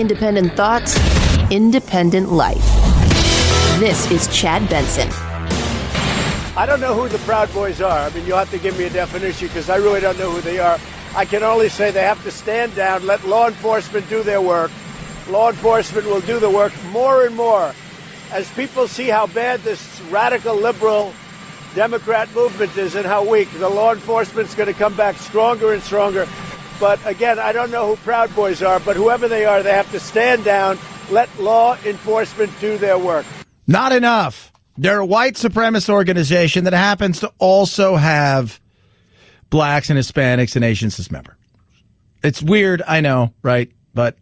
Independent thoughts, independent life. This is Chad Benson. I don't know who the Proud Boys are. I mean, you'll have to give me a definition because I really don't know who they are. I can only say they have to stand down, let law enforcement do their work. Law enforcement will do the work more and more. As people see how bad this radical liberal Democrat movement is and how weak, the law enforcement's going to come back stronger and stronger. But again, I don't know who Proud Boys are, but whoever they are, they have to stand down, let law enforcement do their work. Not enough. They're a white supremacist organization that happens to also have blacks and Hispanics and Asians as members. It's weird, I know, right? But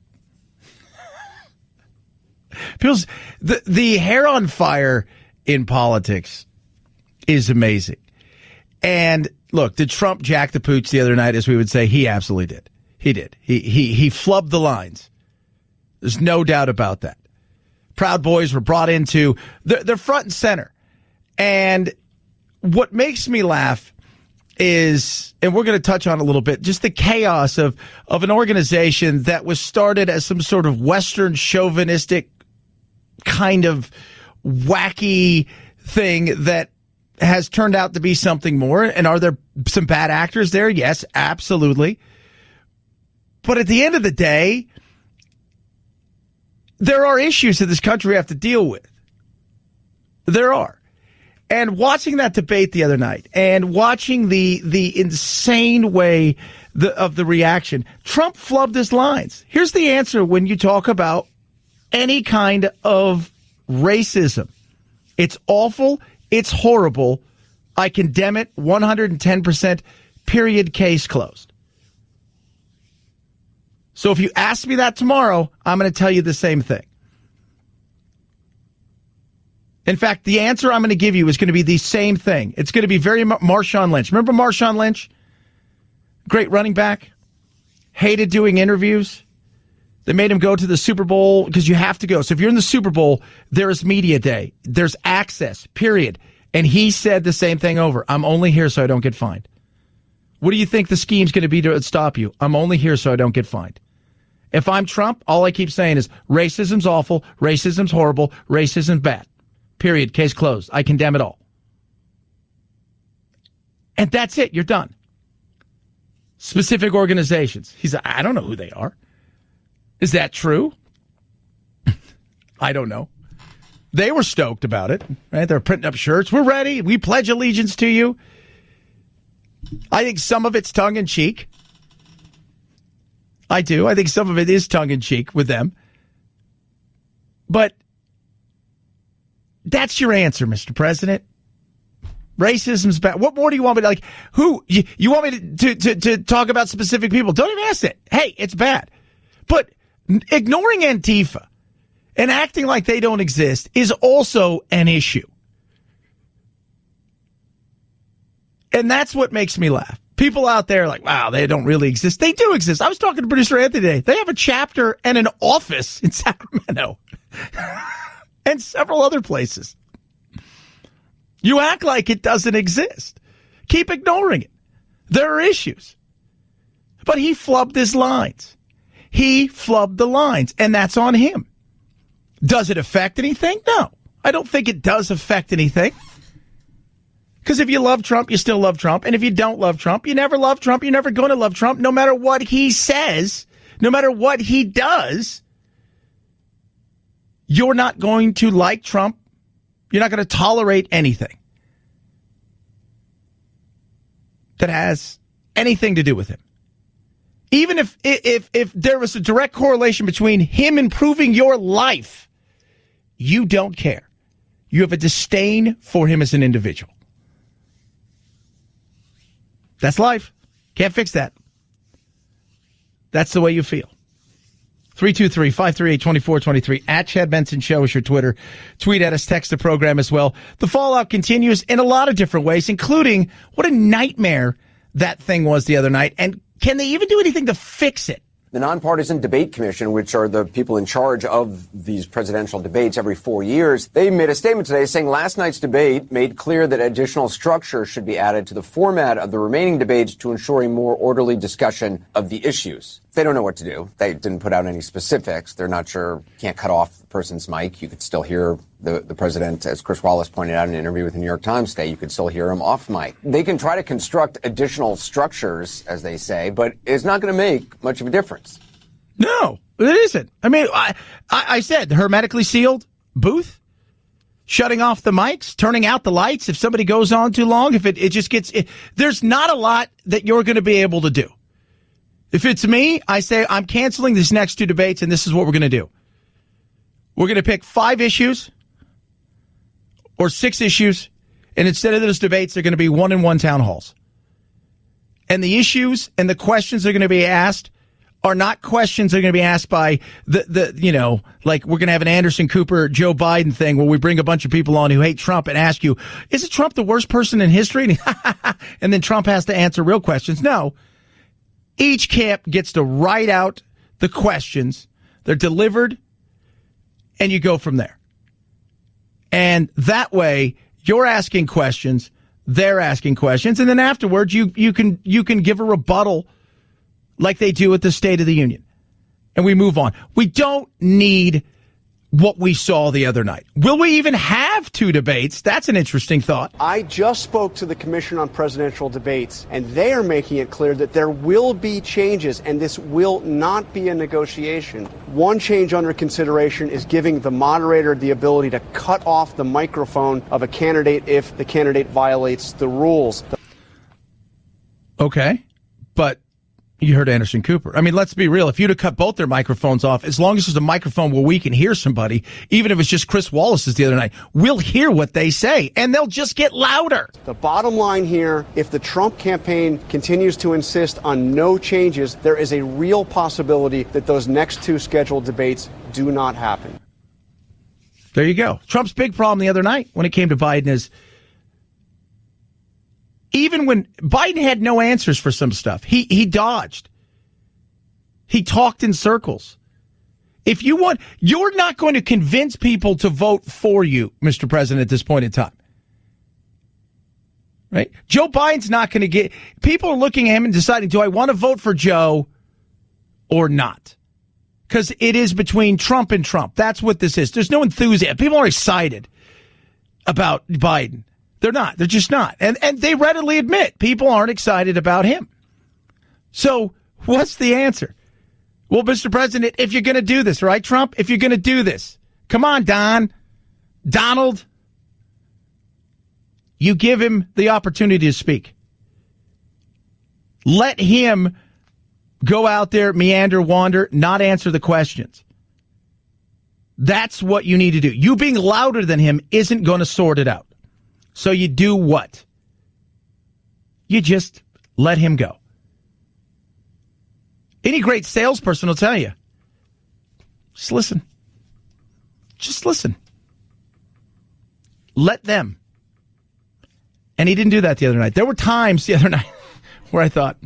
the hair on fire in politics is amazing. And look, did Trump jack the pooch the other night, as we would say? He absolutely did. He did. He flubbed the lines. There's no doubt about that. Proud Boys were brought into, they're front and center. And what makes me laugh is, and we're going to touch on a little bit, just the chaos of an organization that was started as some sort of Western chauvinistic kind of wacky thing that has turned out to be something more. And are there some bad actors there? Yes, absolutely. But at the end of the day, there are issues that this country have to deal with. There are. And watching that debate the other night and watching the insane way of the reaction, Trump flubbed his lines. Here's the answer when you talk about any kind of racism. It's awful. It's horrible. I condemn it 110%, period, case closed. So if you ask me that tomorrow, I'm going to tell you the same thing. In fact, the answer I'm going to give you is going to be the same thing. It's going to be very Marshawn Lynch. Remember Marshawn Lynch? Great running back. Hated doing interviews. They made him go to the Super Bowl because you have to go. So if you're in the Super Bowl, there is media day. There's access, period. And he said the same thing over. I'm only here so I don't get fined. What do you think the scheme's going to be to stop you? I'm only here so I don't get fined. If I'm Trump, all I keep saying is racism's awful, racism's horrible, racism's bad. Period. Case closed. I condemn it all. And that's it. You're done. Specific organizations. He's like, I don't know who they are. Is that true? I don't know. They were stoked about it, right? They're printing up shirts. We're ready. We pledge allegiance to you. I think some of it's tongue-in-cheek. I do. I think some of it is tongue-in-cheek with them. But that's your answer, Mr. President. Racism's bad. What more do you want me to, like, who? You want me to talk about specific people? Don't even ask it. Hey, it's bad. But ignoring Antifa and acting like they don't exist is also an issue. And that's what makes me laugh. People out there are like, wow, they don't really exist. They do exist. I was talking to producer Anthony today. They have a chapter and an office in Sacramento and several other places. You act like it doesn't exist. Keep ignoring it. There are issues. But he flubbed his lines. He flubbed the lines, and that's on him. Does it affect anything? No. I don't think it does affect anything. Because if you love Trump, you still love Trump. And if you don't love Trump, you never love Trump. You're never going to love Trump. No matter what he says, no matter what he does, you're not going to like Trump. You're not going to tolerate anything that has anything to do with him. Even if there was a direct correlation between him improving your life, you don't care. You have a disdain for him as an individual. That's life. Can't fix that. That's the way you feel. 323-538-2423. At Chad Benson Show is your Twitter. Tweet at us, text the program as well. The fallout continues in a lot of different ways, including what a nightmare that thing was the other night. And can they even do anything to fix it? The Nonpartisan Debate Commission, which are the people in charge of these presidential debates every 4 years, they made a statement today saying last night's debate made clear that additional structure should be added to the format of the remaining debates to ensure a more orderly discussion of the issues. They don't know what to do. They didn't put out any specifics. They're not sure. Can't cut off the person's mic. You could still hear the president, as Chris Wallace pointed out in an interview with the New York Times today. You could still hear him off mic. They can try to construct additional structures, as they say, but it's not going to make much of a difference. No, it isn't. I mean, I said hermetically sealed booth, shutting off the mics, turning out the lights if somebody goes on too long. If it just gets, there's not a lot that you're going to be able to do. If it's me, I say I'm canceling these next two debates, and this is what we're going to do. We're going to pick 5 issues or 6 issues, and instead of those debates, they're going to be 1-on-1 town halls. And the issues and the questions that are going to be asked are not questions that are going to be asked by like we're going to have an Anderson Cooper, Joe Biden thing where we bring a bunch of people on who hate Trump and ask you, is it Trump the worst person in history? And then Trump has to answer real questions. No. Each camp gets to write out the questions. They're delivered, and you go from there. And that way, you're asking questions, they're asking questions, and then afterwards, you can give a rebuttal like they do at the State of the Union. And we move on. We don't need what we saw the other night. Will we even have 2 debates? That's an interesting thought. I just spoke to the Commission on Presidential Debates, and they are making it clear that there will be changes, and this will not be a negotiation. One change under consideration is giving the moderator the ability to cut off the microphone of a candidate if the candidate violates the rules. Okay, but you heard Anderson Cooper. I mean, let's be real. If you'd have cut both their microphones off, as long as there's a microphone where we can hear somebody, even if it's just Chris Wallace's the other night, we'll hear what they say, and they'll just get louder. The bottom line here, if the Trump campaign continues to insist on no changes, there is a real possibility that those next 2 scheduled debates do not happen. There you go. Trump's big problem the other night when it came to Biden is even when Biden had no answers for some stuff, he dodged. He talked in circles. If you want, you're not going to convince people to vote for you, Mr. President, at this point in time. Right? Joe Biden's not going to get, people are looking at him and deciding, do I want to vote for Joe or not? Because it is between Trump and Trump. That's what this is. There's no enthusiasm. People are excited about Biden. They're not. They're just not. And they readily admit people aren't excited about him. So what's the answer? Well, Mr. President, if you're going to do this, right, Trump? If you're going to do this, come on, Donald, you give him the opportunity to speak. Let him go out there, meander, wander, not answer the questions. That's what you need to do. You being louder than him isn't going to sort it out. So you do what? You just let him go. Any great salesperson will tell you, just listen. Just listen. Let them. And he didn't do that the other night. There were times the other night where I thought,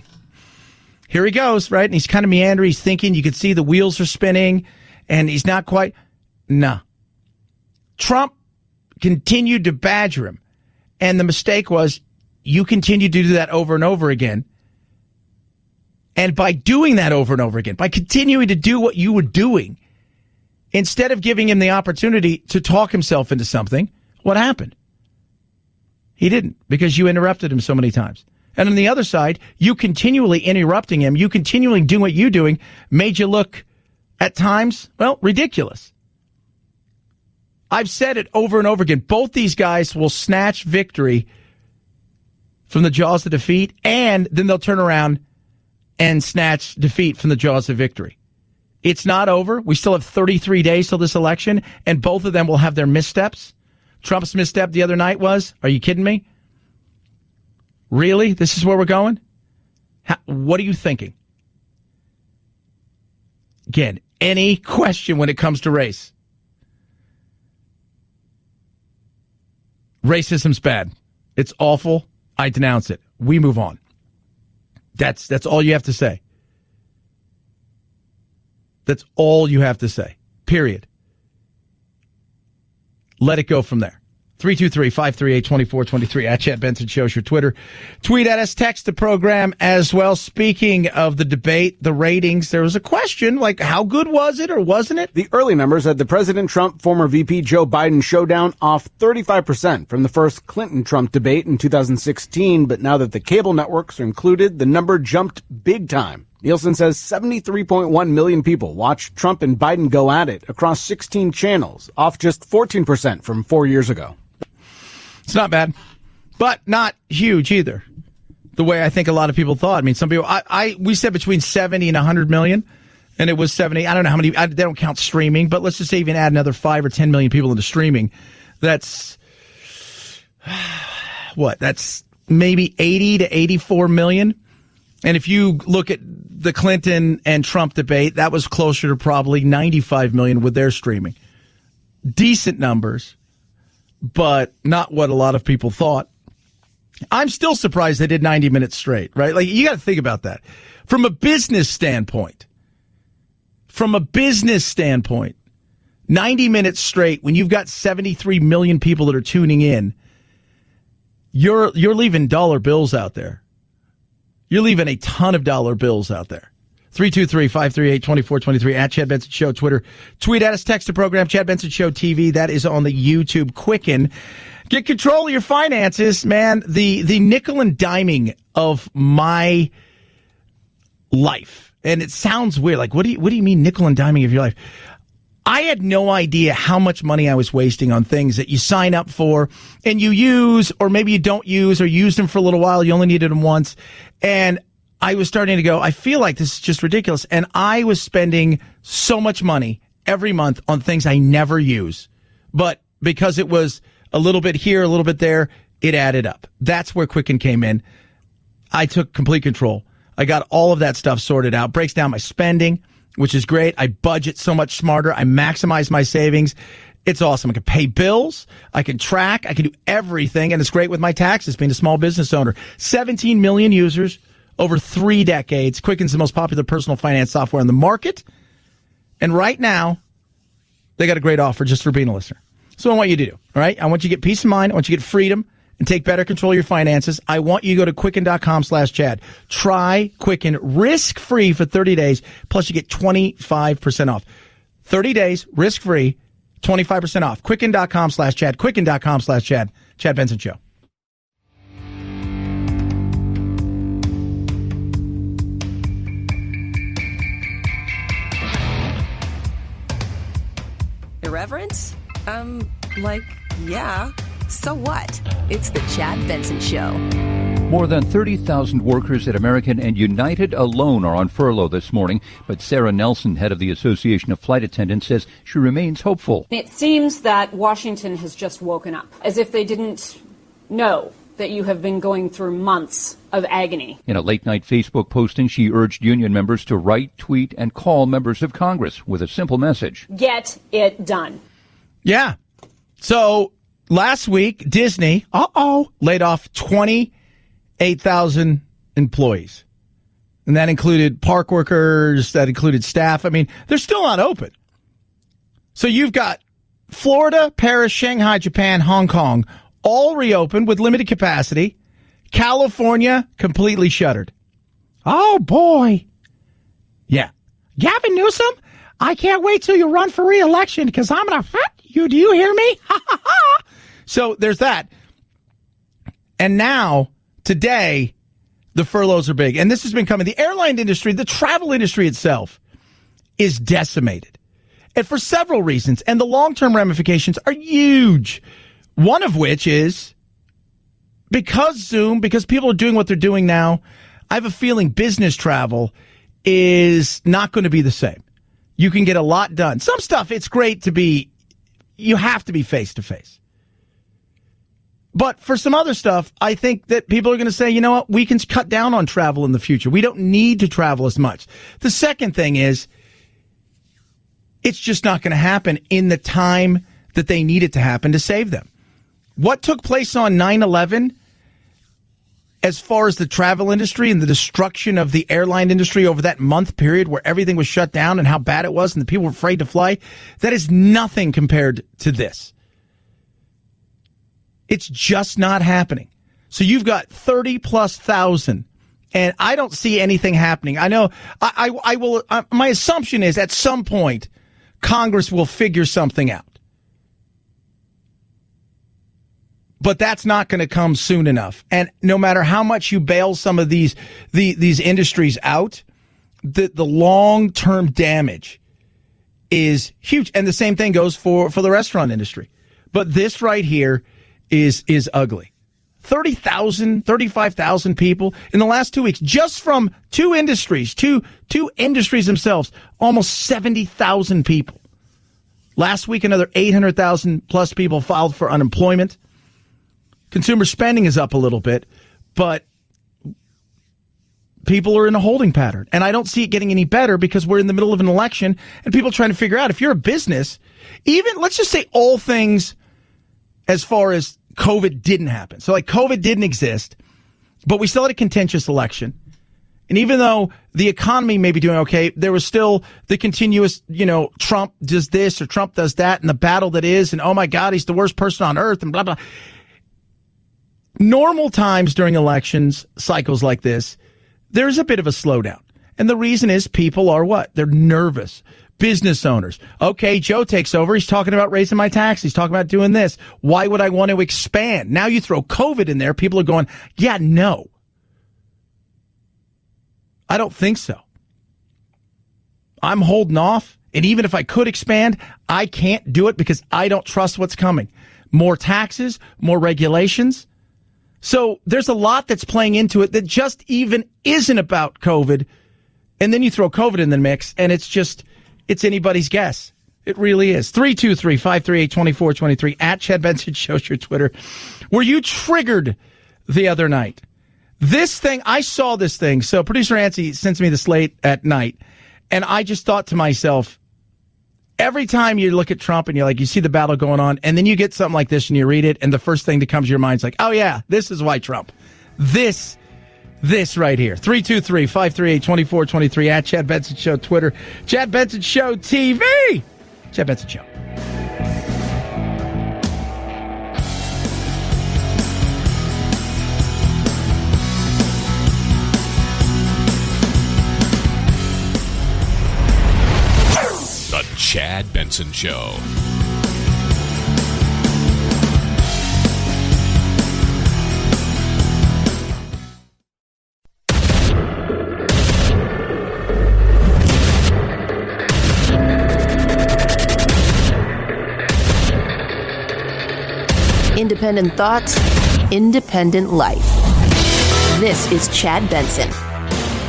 here he goes, right? And he's kind of meandering. He's thinking. You could see the wheels are spinning, and he's not quite. No. Trump continued to badger him. And the mistake was you continued to do that over and over again. And by doing that over and over again, by continuing to do what you were doing, instead of giving him the opportunity to talk himself into something, what happened? He didn't, because you interrupted him so many times. And on the other side, you continually interrupting him, you continually doing what you're doing, made you look, at times, well, ridiculous. I've said it over and over again. Both these guys will snatch victory from the jaws of defeat, and then they'll turn around and snatch defeat from the jaws of victory. It's not over. We still have 33 days till this election, and both of them will have their missteps. Trump's misstep the other night was, are you kidding me? Really? This is where we're going? What are you thinking? Again, any question when it comes to race. Racism's bad. It's awful. I denounce it. We move on. That's all you have to say. That's all you have to say. Period. Let it go from there. 323-538-2423 at Chad Benson Show's your Twitter. Tweet at us, text the program as well. Speaking of the debate, the ratings, there was a question like, how good was it or wasn't it? The early numbers had the President Trump, former VP Joe Biden showdown off 35% from the first Clinton-Trump debate in 2016. But now that the cable networks are included, the number jumped big time. Nielsen says 73.1 million people watched Trump and Biden go at it across 16 channels, off just 14% from 4 years ago. It's not bad, but not huge either. The way I think a lot of people thought. I mean, some people, we said between 70 and 100 million, and it was 70. I don't know how many, they don't count streaming, but let's just say even add another 5 or 10 million people into streaming. That's, what? That's maybe 80 to 84 million. And if you look at the Clinton and Trump debate, that was closer to probably 95 million with their streaming. Decent numbers, but not what a lot of people thought. I'm still surprised they did 90 minutes straight, right? Like, you got to think about that. From a business standpoint, 90 minutes straight, when you've got 73 million people that are tuning in, you're leaving dollar bills out there. You're leaving a ton of dollar bills out there. 323-538-2423 at Chad Benson Show, Twitter. Tweet at us, text the program, Chad Benson Show TV. That is on the YouTube Quicken. Get control of your finances, man. The nickel and diming of my life. And it sounds weird. Like, what do you mean nickel and diming of your life? I had no idea how much money I was wasting on things that you sign up for and you use, or maybe you don't use, or use them for a little while. You only needed them once. And I was starting to go, I feel like this is just ridiculous. And I was spending so much money every month on things I never use. But because it was a little bit here, a little bit there, it added up. That's where Quicken came in. I took complete control. I got all of that stuff sorted out. Breaks down my spending, which is great. I budget so much smarter. I maximize my savings. It's awesome. I can pay bills. I can track. I can do everything. And it's great with my taxes, being a small business owner. 17 million users over 3 decades. Quicken's the most popular personal finance software on the market. And right now, they got a great offer just for being a listener. So I want you to do, all right? I want you to get peace of mind. I want you to get freedom and take better control of your finances. I want you to go to quicken.com/Chad. Try Quicken risk-free for 30 days, plus you get 25% off. 30 days, risk-free, 25% off. Quicken.com/Chad. Quicken.com/Chad. Chad Benson Show. Irreverent? Yeah. So what? It's the Chad Benson Show. More than 30,000 workers at American and United alone are on furlough this morning, but Sarah Nelson, head of the Association of Flight Attendants, says she remains hopeful. It seems that Washington has just woken up, as if they didn't know that you have been going through months of agony. In a late-night Facebook posting, she urged union members to write, tweet, and call members of Congress with a simple message. Get it done. Yeah. So last week, Disney, laid off 28,000 employees. And that included park workers, that included staff. I mean, they're still not open. So you've got Florida, Paris, Shanghai, Japan, Hong Kong, all reopened with limited capacity. California, completely shuttered. Oh, boy. Yeah. Gavin Newsom, I can't wait till you run for re-election because I'm going to hurt you. Do you hear me? So there's that. And now, today, the furloughs are big. And this has been coming. The airline industry, the travel industry itself is decimated. And for several reasons. And the long-term ramifications are huge. One of which is because Zoom, because people are doing what they're doing now, I have a feeling business travel is not going to be the same. You can get a lot done. Some stuff, it's great to be, you have to be face-to-face. But for some other stuff, I think that people are going to say, you know what, we can cut down on travel in the future. We don't need to travel as much. The second thing is, it's just not going to happen in the time that they need it to happen to save them. What took place on 9/11 as far as the travel industry and the destruction of the airline industry over that month period where everything was shut down and how bad it was and the people were afraid to fly, that is nothing compared to this. It's just not happening. So you've got 30,000+, and I don't see anything happening. I know I will. My assumption is at some point Congress will figure something out. But that's not going to come soon enough. And no matter how much you bail some of these industries out, the long-term damage is huge. And the same thing goes for the restaurant industry. But this right here is ugly. 30,000, 35,000 people in the last 2 weeks, just from two industries themselves, almost 70,000 people. Last week, another 800,000+ people filed for unemployment. Consumer spending is up a little bit, but people are in a holding pattern. And I don't see it getting any better because we're in the middle of an election and people are trying to figure out if you're a business, even let's just say all things as far as COVID didn't happen. So like COVID didn't exist, but we still had a contentious election. And even though the economy may be doing okay, there was still the continuous, Trump does this or Trump does that and the battle that is, and oh my God, he's the worst person on earth and blah, blah. Normal times during elections, cycles like this, there's a bit of a slowdown. And the reason is people are what? They're nervous. Business owners. Okay, Joe takes over. He's talking about raising my tax. He's talking about doing this. Why would I want to expand? Now you throw COVID in there. People are going, yeah, no. I don't think so. I'm holding off. And even if I could expand, I can't do it because I don't trust what's coming. More taxes, more regulations. So there's a lot that's playing into it that just even isn't about COVID. And then you throw COVID in the mix, and it's anybody's guess. It really is. 323-538-2423 at Chad Benson Show's your Twitter. Were you triggered the other night? This thing, I saw this thing. So producer Nancy sends me this late at night, and I just thought to myself, every time you look at Trump and you see the battle going on, and then you get something like this and you read it, and the first thing that comes to your mind is like, oh yeah, this is why Trump. This right here. 323-538-2423 at Chad Benson Show Twitter. Chad Benson Show TV. Chad Benson Show. The Chad Benson Show. Independent thoughts, independent life. This is Chad Benson.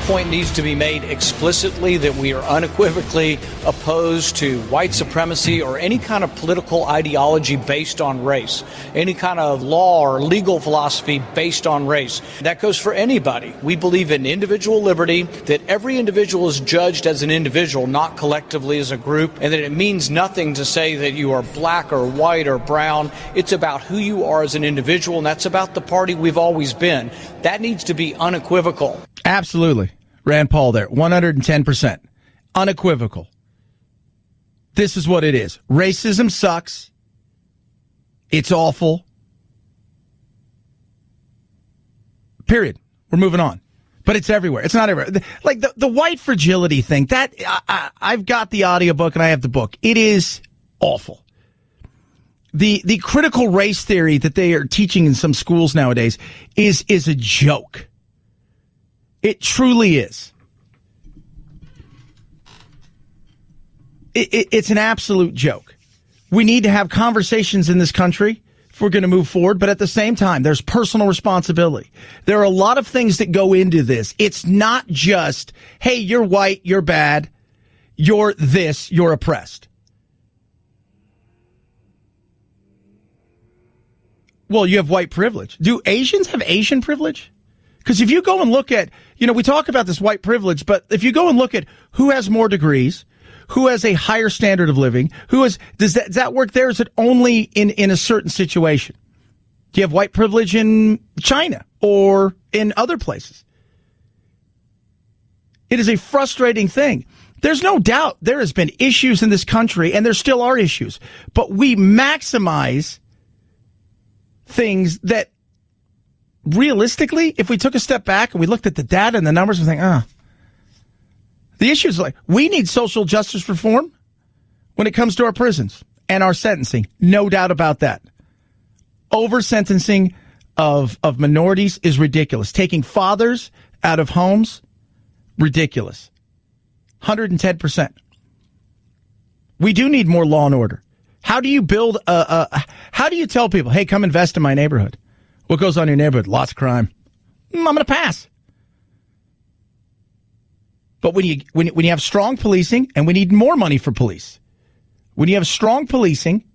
Point needs to be made explicitly that we are unequivocally opposed to white supremacy or any kind of political ideology based on race, any kind of law or legal philosophy based on race. That goes for anybody. We believe in individual liberty, that every individual is judged as an individual, not collectively as a group, and that it means nothing to say that you are black or white or brown. It's about who you are as an individual, and that's about the party we've always been. That needs to be unequivocal. Absolutely. Rand Paul there, 110%. Unequivocal. This is what it is. Racism sucks. It's awful. Period. We're moving on. But it's everywhere. It's not everywhere. Like the white fragility thing, that I've got the audiobook and I have the book. It is awful. The critical race theory that they are teaching in some schools nowadays is a joke. It truly is. It's an absolute joke. We need to have conversations in this country if we're going to move forward, but at the same time, there's personal responsibility. There are a lot of things that go into this. It's not just, hey, you're white, you're bad, you're this, you're oppressed. Well, you have white privilege. Do Asians have Asian privilege? Because if you go and look at, we talk about this white privilege, but if you go and look at who has more degrees, who has a higher standard of living, does that work there? Is it only in a certain situation? Do you have white privilege in China or in other places. It is a frustrating thing. There's no doubt there has been issues in this country, and there still are issues. But we maximize things that, realistically, if we took a step back and we looked at the data and the numbers, we think, the issue is like, we need social justice reform when it comes to our prisons and our sentencing. No doubt about that. Over-sentencing of minorities is ridiculous. Taking fathers out of homes, ridiculous. 110%. We do need more law and order. How do you build how do you tell people, hey, come invest in my neighborhood? What goes on in your neighborhood? Lots of crime. I'm going to pass. But when you have strong policing, and we need more money for police, when you have strong policing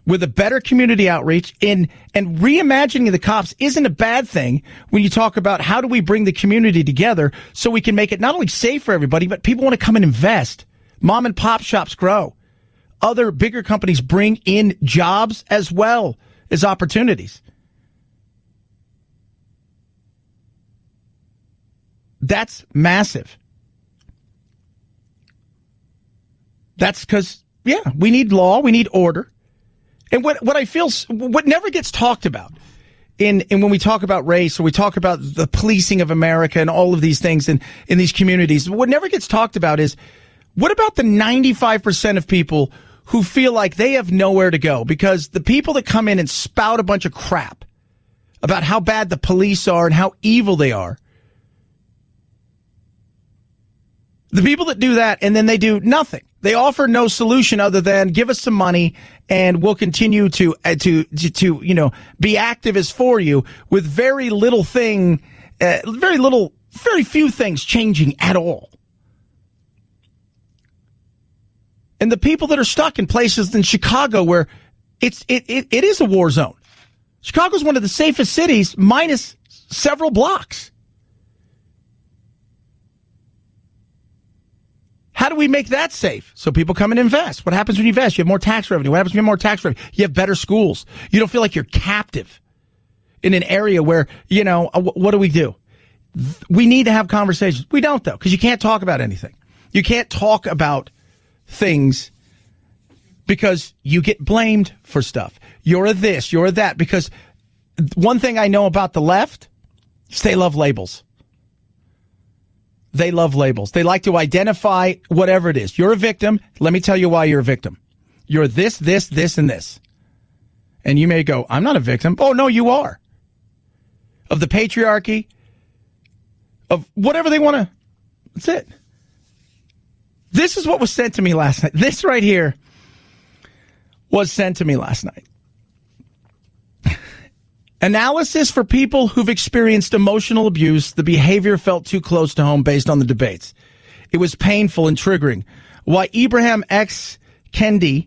with a better community outreach and reimagining the cops isn't a bad thing when you talk about how do we bring the community together so we can make it not only safe for everybody, but people want to come and invest. Mom and pop shops grow. Other bigger companies bring in jobs as well as opportunities. That's massive. That's because, we need law, we need order. And what I feel, what never gets talked about in when we talk about race or we talk about the policing of America and all of these things in these communities, what never gets talked about is, what about the 95% of people who feel like they have nowhere to go? Because the people that come in and spout a bunch of crap about how bad the police are and how evil they are, the people that do that and then they do nothing. They offer no solution other than give us some money and we'll continue to be activists for you with very few things changing at all. And the people that are stuck in places in Chicago where it is a war zone. Chicago is one of the safest cities minus several blocks. How do we make that safe? So people come and invest. What happens when you invest? You have more tax revenue. What happens when you have more tax revenue? You have better schools. You don't feel like you're captive in an area where, what do we do? We need to have conversations. We don't, though, because you can't talk about anything. You can't talk about things because you get blamed for stuff. You're a this, you're a that. Because one thing I know about the left is they love labels. They love labels. They like to identify whatever it is. You're a victim. Let me tell you why you're a victim. You're this, this, this, and this. And you may go, I'm not a victim. Oh, no, you are. Of the patriarchy, of whatever they want to. That's it. This is what was sent to me last night. This right here was sent to me last night. Analysis for people who've experienced emotional abuse. The behavior felt too close to home based on the debates. It was painful and triggering. Why Ibrahim X. Kendi,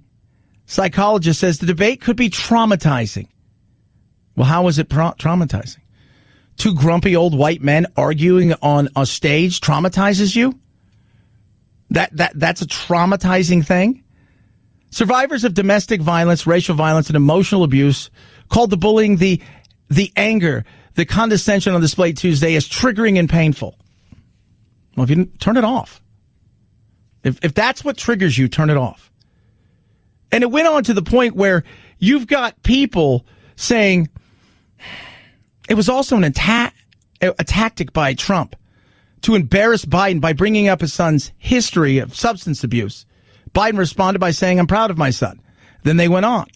psychologist, says the debate could be traumatizing. Well, how was it traumatizing? Two grumpy old white men arguing on a stage traumatizes you? That's a traumatizing thing? Survivors of domestic violence, racial violence, and emotional abuse called the bullying the anger, the condescension on display Tuesday as triggering and painful. Well, if you turn it off. If that's what triggers you, turn it off. And it went on to the point where you've got people saying it was also a tactic by Trump to embarrass Biden by bringing up his son's history of substance abuse. Biden responded by saying, I'm proud of my son. Then they went on.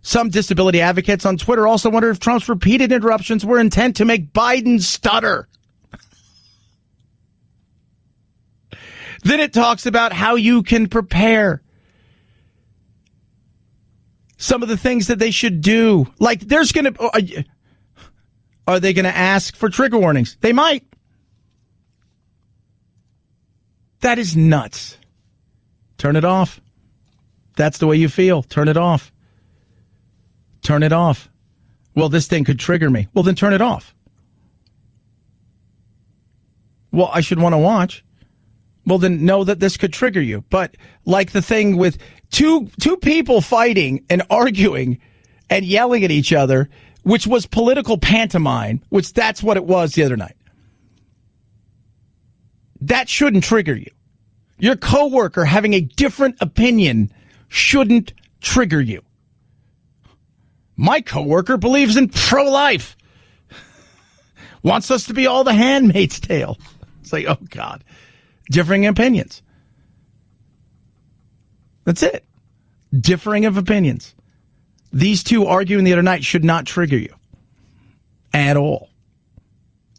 Some disability advocates on Twitter also wonder if Trump's repeated interruptions were intent to make Biden stutter. Then it talks about how you can prepare. Some of the things that they should do. Like are they going to ask for trigger warnings? They might. That is nuts. Turn it off. That's the way you feel. Turn it off. Turn it off. Well, this thing could trigger me. Well, then turn it off. Well, I should want to watch. Well, then know that this could trigger you. But like the thing with two people fighting and arguing and yelling at each other which was political pantomime, which that's what it was the other night. That shouldn't trigger you. Your coworker having a different opinion shouldn't trigger you. My coworker believes in pro-life. Wants us to be all the Handmaid's Tale. It's like, oh, God. Differing opinions. That's it. Differing of opinions. These two arguing the other night should not trigger you at all.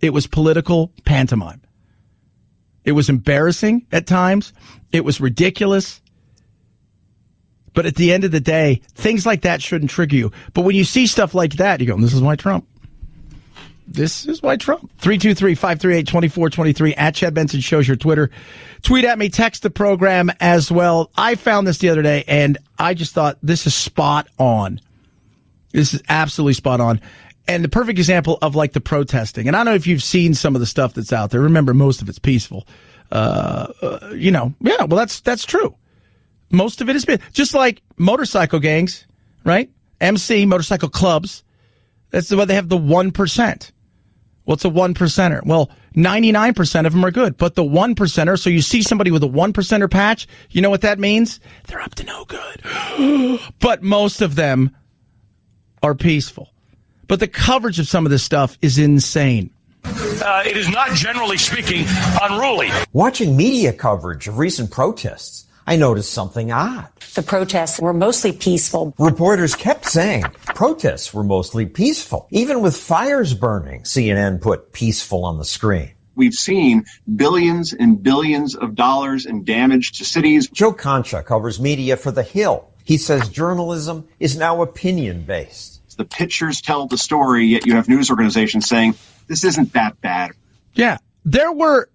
It was political pantomime. It was embarrassing at times. It was ridiculous. But at the end of the day, things like that shouldn't trigger you. But when you see stuff like that, you go, this is why Trump. This is why Trump. 323-538-2423 at Chad Benson shows your Twitter. Tweet at me, text the program as well. I found this the other day, and I just thought this is spot on. This is absolutely spot on. And the perfect example of like the protesting. And I don't know if you've seen some of the stuff that's out there. Remember, most of it's peaceful. That's true. Most of it is just like motorcycle gangs, right? MC, motorcycle clubs. That's why they have the 1%. What's a 1%er? Well, 99% of them are good, but the 1%er, so you see somebody with a 1%er patch, you know what that means? They're up to no good. But most of them are peaceful. But the coverage of some of this stuff is insane. It is not, generally speaking, unruly. Watching media coverage of recent protests, I noticed something odd. The protests were mostly peaceful. Reporters kept saying protests were mostly peaceful. Even with fires burning, CNN put peaceful on the screen. We've seen billions and billions of dollars in damage to cities. Joe Concha covers media for The Hill. He says journalism is now opinion-based. The pictures tell the story, yet you have news organizations saying this isn't that bad. Yeah, there are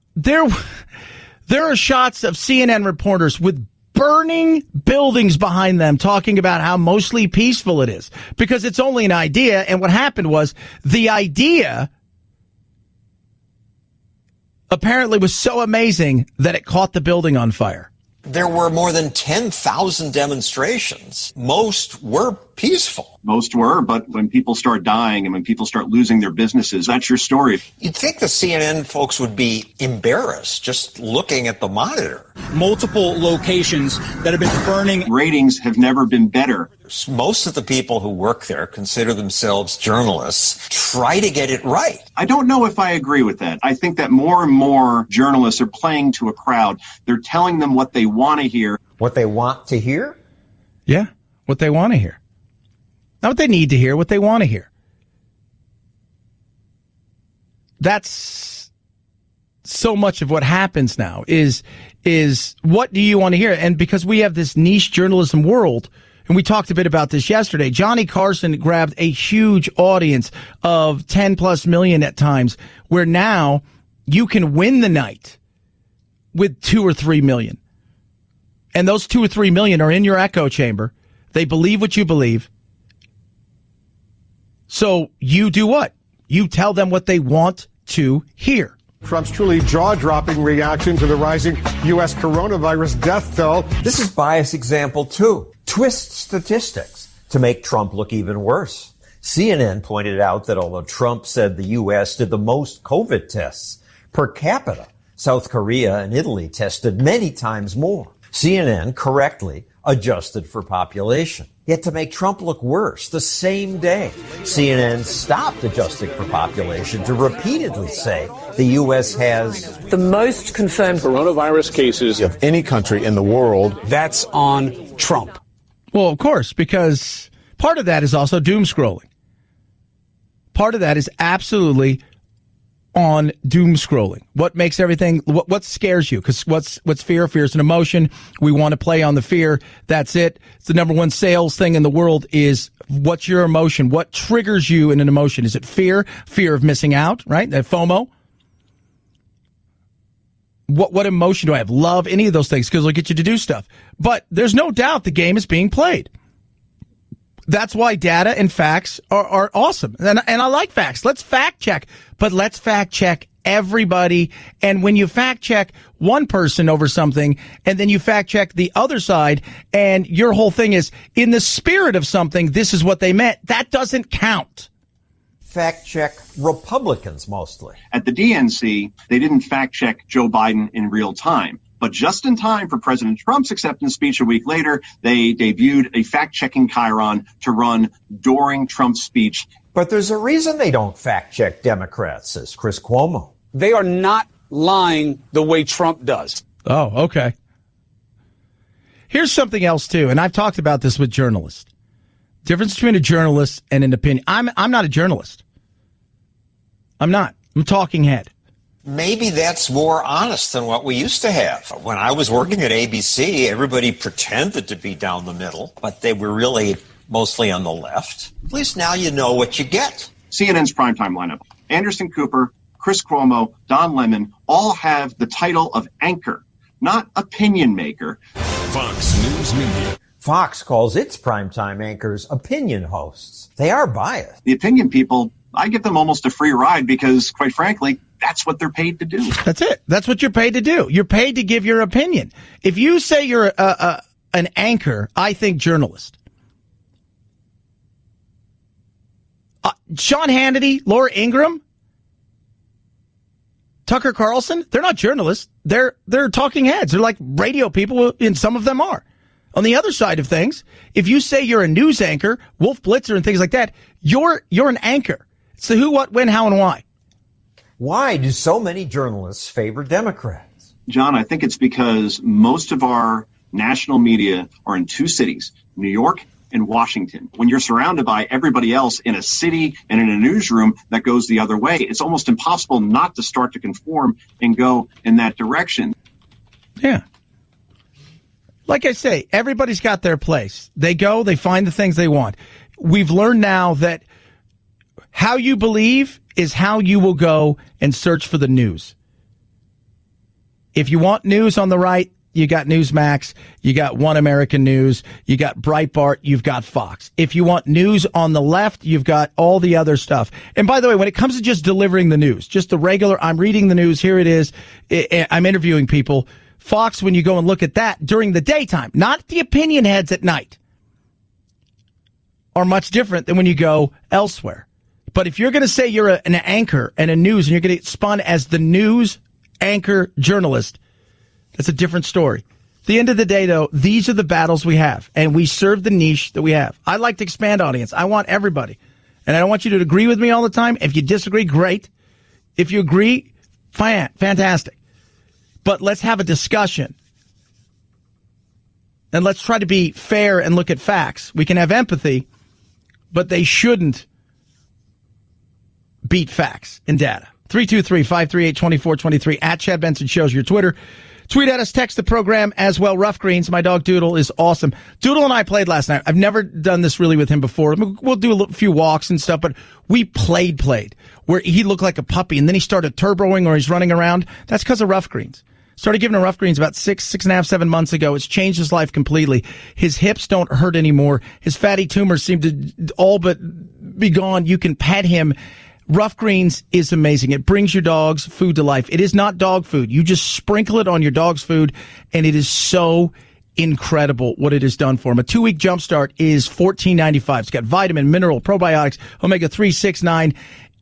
shots of CNN reporters with burning buildings behind them talking about how mostly peaceful it is because it's only an idea. And what happened was the idea apparently was so amazing that it caught the building on fire. There were more than 10,000 demonstrations. Most were peaceful. Most were, but when people start dying and when people start losing their businesses, that's your story. You'd think the CNN folks would be embarrassed just looking at the monitor. Multiple locations that have been burning. Ratings have never been better. Most of the people who work there consider themselves journalists, try to get it right. I don't know if I agree with that. I think that more and more journalists are playing to a crowd. They're telling them what they want to hear. What they want to hear? Yeah, what they want to hear. Not what they need to hear, what they want to hear. That's so much of what happens now is what do you want to hear? And because we have this niche journalism world, and we talked a bit about this yesterday, Johnny Carson grabbed a huge audience of 10 plus million at times, where now you can win the night with 2 or 3 million. And those 2 or 3 million are in your echo chamber. They believe what you believe. So you do what? You tell them what they want to hear. Trump's truly jaw-dropping reaction to the rising U.S. coronavirus death toll. This is bias example 2. Twist statistics to make Trump look even worse. CNN pointed out that although Trump said the U.S. did the most COVID tests per capita, South Korea and Italy tested many times more. CNN correctly adjusted for population. Yet to make Trump look worse, the same day, CNN stopped adjusting for population to repeatedly say the U.S. has the most confirmed coronavirus cases of any country in the world. That's on Trump. Well, of course, because part of that is also doom scrolling. Part of that is absolutely on doom scrolling. What makes everything, what scares you? Because what's fear? Fear is an emotion. We want to play on the fear. That's it. It's the number one sales thing in the world is what's your emotion? What triggers you in an emotion? Is it fear? Fear of missing out, right? That FOMO. What emotion do I have? Love, any of those things, because it'll get you to do stuff. But there's no doubt the game is being played. That's why data and facts are awesome. And I like facts. Let's fact check, but let's fact check everybody. And when you fact check one person over something and then you fact check the other side and your whole thing is in the spirit of something, this is what they meant. That doesn't count. fact-check Republicans mostly. At the DNC, they didn't fact-check Joe Biden in real time. But just in time for President Trump's acceptance speech a week later, they debuted a fact-checking chyron to run during Trump's speech. But there's a reason they don't fact-check Democrats, says Chris Cuomo. They are not lying the way Trump does. Oh, okay. Here's something else, too, and I've talked about this with journalists. Difference between a journalist and an opinion. I'm not a journalist. I'm not. I'm a talking head. Maybe that's more honest than what we used to have. When I was working at ABC, everybody pretended to be down the middle, but they were really mostly on the left. At least now you know what you get. CNN's primetime lineup. Anderson Cooper, Chris Cuomo, Don Lemon all have the title of anchor, not opinion maker. Fox News Media. Fox calls its primetime anchors opinion hosts. They are biased. The opinion people, I give them almost a free ride because, quite frankly, that's what they're paid to do. That's it. That's what you're paid to do. You're paid to give your opinion. If you say you're an anchor, I think journalist. Sean Hannity, Laura Ingraham, Tucker Carlson, they're not journalists. They're talking heads. They're like radio people, and some of them are. On the other side of things, if you say you're a news anchor, Wolf Blitzer and things like that, you're an anchor. It's the who, what, when, how, and why. Why do so many journalists favor Democrats? John, I think it's because most of our national media are in two cities, New York and Washington. When you're surrounded by everybody else in a city and in a newsroom that goes the other way, it's almost impossible not to start to conform and go in that direction. Yeah. Like I say, everybody's got their place. They go, they find the things they want. We've learned now that how you believe is how you will go and search for the news. If you want news on the right, you got Newsmax, you got One American News, you got Breitbart, you've got Fox. If you want news on the left, you've got all the other stuff. And by the way, when it comes to just delivering the news, just the regular, I'm reading the news, here it is, I'm interviewing people. Fox, when you go and look at that during the daytime, not the opinion heads at night, are much different than when you go elsewhere. But if you're going to say you're an anchor and a news and you're going to get spun as the news anchor journalist, that's a different story. At the end of the day, though, these are the battles we have, and we serve the niche that we have. I like to expand audience. I want everybody. And I don't want you to agree with me all the time. If you disagree, great. If you agree, fantastic. But let's have a discussion. And let's try to be fair and look at facts. We can have empathy, but they shouldn't beat facts and data. 323-538-2423 at Chad Benson Shows your Twitter. Tweet at us, text the program as well. Rough Greens, my dog Doodle is awesome. Doodle and I played last night. I've never done this really with him before. We'll do a few walks and stuff, but we played where he looked like a puppy and then he started turboing or he's running around. That's because of Rough Greens. Started giving him Rough Greens about 7 months ago. It's changed his life completely. His hips don't hurt anymore. His fatty tumors seem to all but be gone. You can pet him. Rough Greens is amazing. It brings your dog's food to life. It is not dog food. You just sprinkle it on your dog's food, and it is so incredible what it has done for him. A 2-week jumpstart is $14.95. It's got vitamin, mineral, probiotics, omega-3, 6, 9.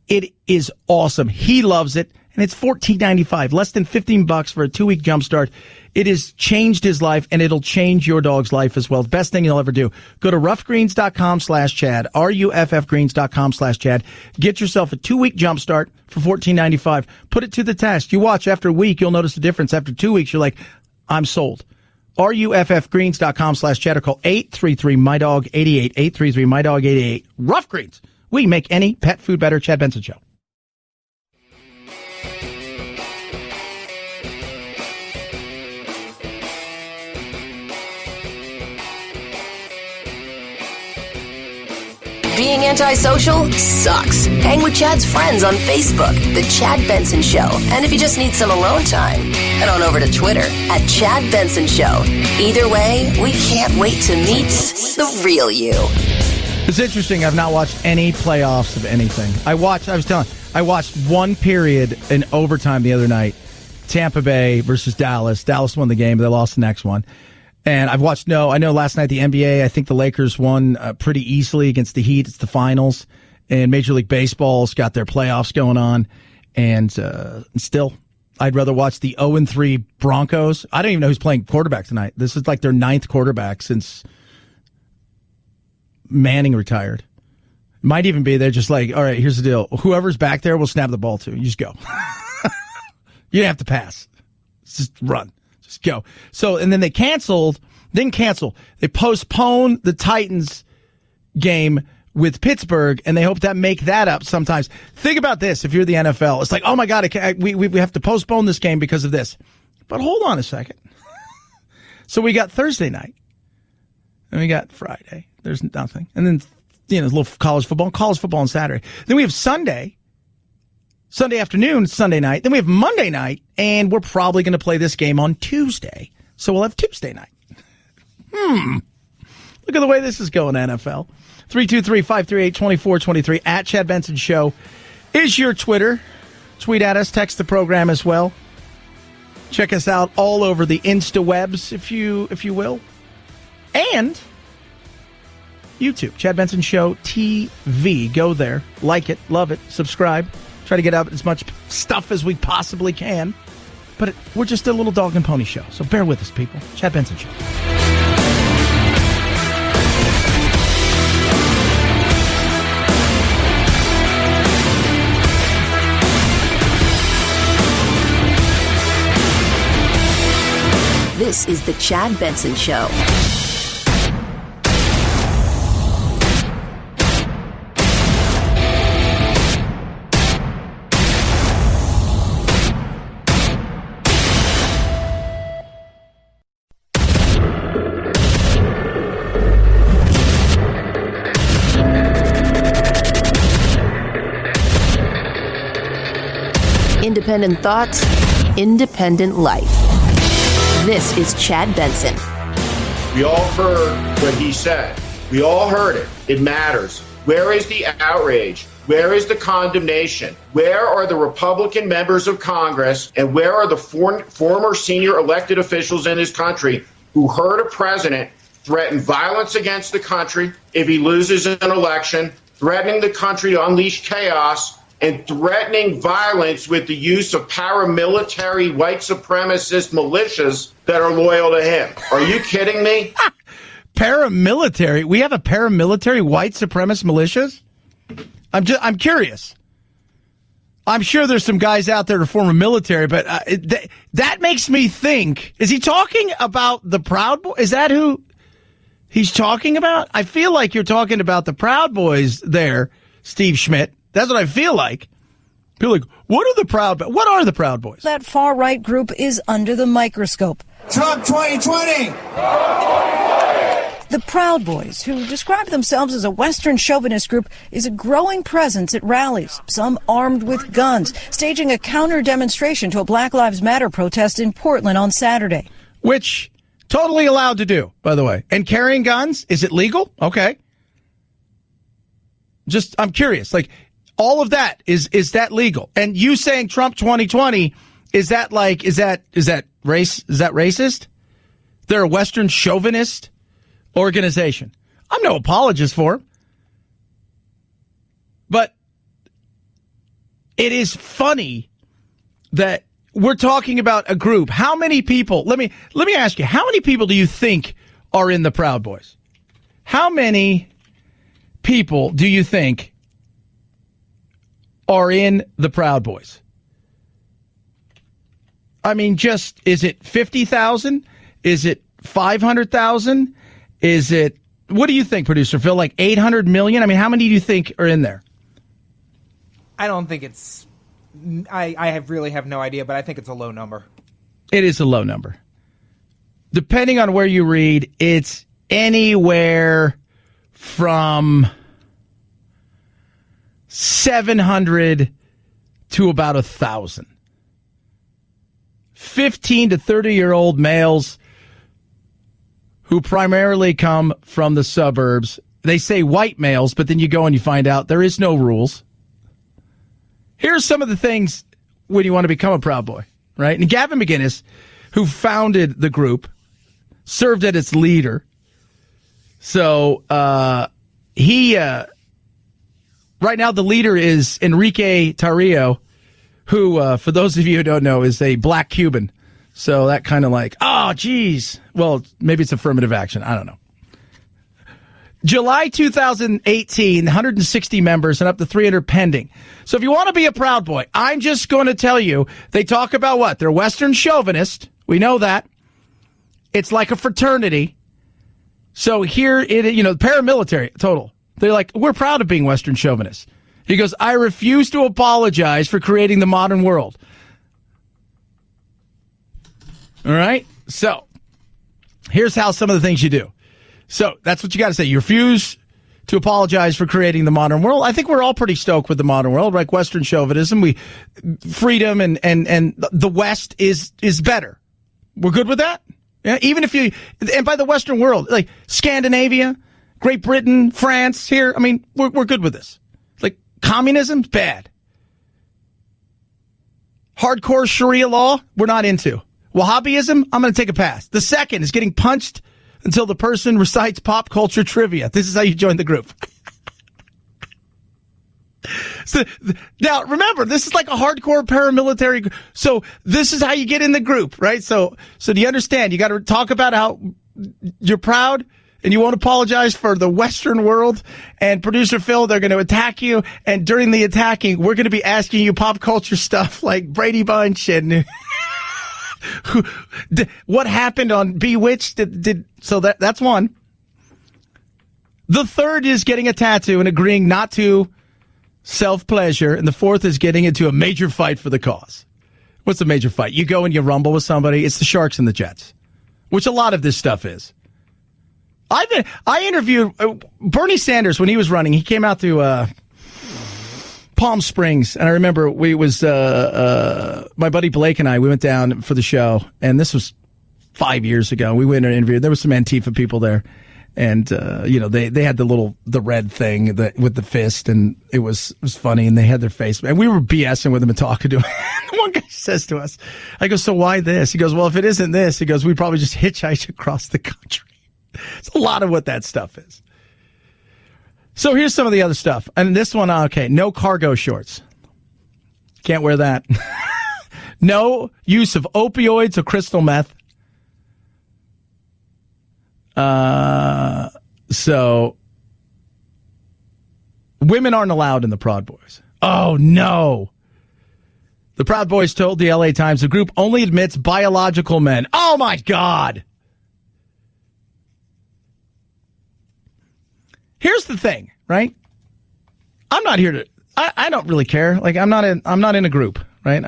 It is awesome. He loves it, and it's $14.95, less than $15 for a 2-week jumpstart. It has changed his life, and it'll change your dog's life as well. The best thing you'll ever do. Go to roughgreens.com/Chad, ruffgreens.com/Chad. Get yourself a 2-week jumpstart for $14.95. Put it to the test. You watch after a week, you'll notice the difference. After 2 weeks, you're like, I'm sold. ruffgreens.com/Chad or call 833-MyDog-88, 833-MyDog-88. Rough Greens. We make any pet food better. Chad Benson Show. Being antisocial sucks. Hang with Chad's friends on Facebook, The Chad Benson Show. And if you just need some alone time, head on over to Twitter at Chad Benson Show. Either way, we can't wait to meet the real you. It's interesting. I've not watched any playoffs of anything. I watched one period in overtime the other night. Tampa Bay versus Dallas. Dallas won the game, but they lost the next one. And I know last night the NBA, I think the Lakers won pretty easily against the Heat. It's the finals. And Major League Baseball's got their playoffs going on. And still, I'd rather watch the 0-3 Broncos. I don't even know who's playing quarterback tonight. This is like their 9th quarterback since Manning retired. Might even be they're just like, all right, here's the deal. Whoever's back there will snap the ball to. You just go. You don't have to pass. Just run. Just go. So, and then they didn't cancel. They postponed the Titans game with Pittsburgh, and they hope to make that up sometimes. Think about this. If you're the NFL, it's like, oh my God, we have to postpone this game because of this. But hold on a second. So we got Thursday night, and we got Friday. There's nothing. And then, a little college football on Saturday. Then we have Sunday afternoon, Sunday night. Then we have Monday night, and we're probably going to play this game on Tuesday. So we'll have Tuesday night. Look at the way this is going, NFL. 323-538-2423 at Chad Benson Show is your Twitter. Tweet at us, text the program as well. Check us out all over the Insta-webs, if you will. And YouTube, Chad Benson Show TV. Go there, like it, love it, subscribe. Try to get out as much stuff as we possibly can. But we're just a little dog and pony show, so bear with us, people. Chad Benson Show. This is the Chad Benson Show. Independent thoughts, independent life. This is Chad Benson. We all heard what he said. We all heard it. It matters. Where is the outrage? Where is the condemnation? Where are the Republican members of Congress, and where are the former senior elected officials in this country who heard a president threaten violence against the country if he loses an election, threatening the country to unleash chaos, and threatening violence with the use of paramilitary white supremacist militias that are loyal to him? Are you kidding me? Paramilitary? We have a paramilitary white supremacist militias? I'm curious. I'm sure there's some guys out there to form a military, but that makes me think, is he talking about the Proud Boys? Is that who he's talking about? I feel like you're talking about the Proud Boys there, Steve Schmidt. That's what I feel like. People are like, what are the Proud Boys? That far-right group is under the microscope. Trump 2020! The Proud Boys, who describe themselves as a Western chauvinist group, is a growing presence at rallies, some armed with guns, staging a counter-demonstration to a Black Lives Matter protest in Portland on Saturday. Which, totally allowed to do, by the way. And carrying guns, is it legal? Okay. I'm curious, all of that, is that legal? And you saying Trump 2020, is that racist? They're a Western chauvinist organization. I'm no apologist for him. But it is funny that we're talking about a group. How many people, let me ask you, how many people do you think are in the Proud Boys? How many people do you think are in the Proud Boys? I mean, is it 50,000? Is it 500,000? Is it, what do you think, producer Phil, 800 million? I mean, how many do you think are in there? I don't think it's, I really have no idea, but I think it's a low number. It is a low number. Depending on where you read, it's anywhere from 700 to about 1,000. 15 to 30-year-old males who primarily come from the suburbs. They say white males, but then you go and you find out there is no rules. Here's some of the things when you want to become a Proud Boy, right? And Gavin McInnes, who founded the group, served as its leader. So he right now the leader is Enrique Tarrio, who, for those of you who don't know, is a black Cuban. So that kind of like, oh, geez. Well, maybe it's affirmative action. I don't know. July 2018, 160 members and up to 300 pending. So if you want to be a Proud Boy, I'm just going to tell you, they talk about what? They're Western chauvinist. We know that. It's like a fraternity. So here, paramilitary, total. They're like, we're proud of being Western chauvinists. He goes, I refuse to apologize for creating the modern world. All right? So, here's how some of the things you do. So, that's what you got to say. You refuse to apologize for creating the modern world. I think we're all pretty stoked with the modern world, like Western chauvinism. Freedom and the West is better. We're good with that? Yeah, even if and by the Western world, like Scandinavia, Great Britain, France, here, I mean, we're good with this. Like, communism's bad. Hardcore Sharia law, we're not into. Wahhabism, I'm going to take a pass. The second is getting punched until the person recites pop culture trivia. This is how you join the group. So, now, remember, this is like a hardcore paramilitary. So this is how you get in the group, right? So do you understand? You got to talk about how you're proud and you won't apologize for the Western world. And producer Phil, they're going to attack you. And during the attacking, we're going to be asking you pop culture stuff like Brady Bunch and what happened on Bewitched. So that's one. The third is getting a tattoo and agreeing not to self-pleasure. And the fourth is getting into a major fight for the cause. What's a major fight? You go and you rumble with somebody. It's the Sharks and the Jets, which a lot of this stuff is. I interviewed Bernie Sanders when he was running. He came out to Palm Springs, and I remember my buddy Blake and we went down for the show, and this was 5 years ago. We went and interviewed. There was some Antifa people there, and they had the red thing with the fist, and it was funny, and they had their face, and we were BSing with them and talking to him. One guy says to us, I go, so why this? He goes, well, if it isn't this, he goes, we probably just hitchhiked across the country. It's a lot of what that stuff is. So here's some of the other stuff. And this one, okay, no cargo shorts. Can't wear that. No use of opioids or crystal meth. So women aren't allowed in the Proud Boys. Oh, no. The Proud Boys told the LA Times the group only admits biological men. Oh, my God. Here's the thing, right? I'm not here to. I don't really care. Like I'm not in a group, right?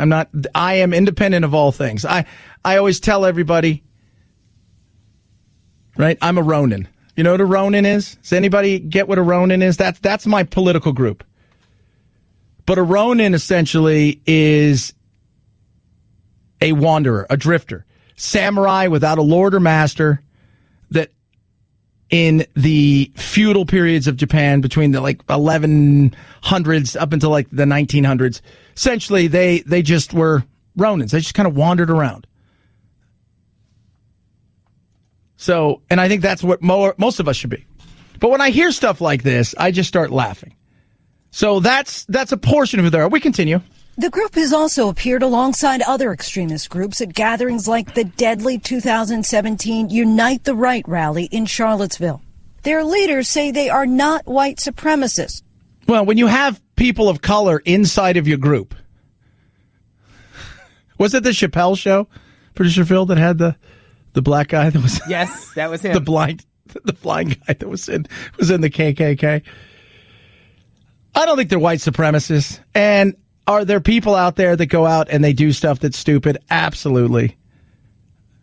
I am independent of all things. I always tell everybody, right? I'm a Ronin. You know what a Ronin is? Does anybody get what a Ronin is? That's my political group. But a Ronin essentially is a wanderer, a drifter, samurai without a lord or master that. In the feudal periods of Japan between the 1100s up until the 1900s, essentially they just were Ronins. They just kind of wandered around. So, and I think that's what most of us should be. But when I hear stuff like this, I just start laughing. So that's a portion of it there. We continue. The group has also appeared alongside other extremist groups at gatherings like the deadly 2017 Unite the Right rally in Charlottesville. Their leaders say they are not white supremacists. Well, when you have people of color inside of your group, was it the Chappelle show, producer Phil, that had the black guy that was? Yes, that was him. the blind guy that was in the KKK. I don't think they're white supremacists. And are there people out there that go out and they do stuff that's stupid? Absolutely.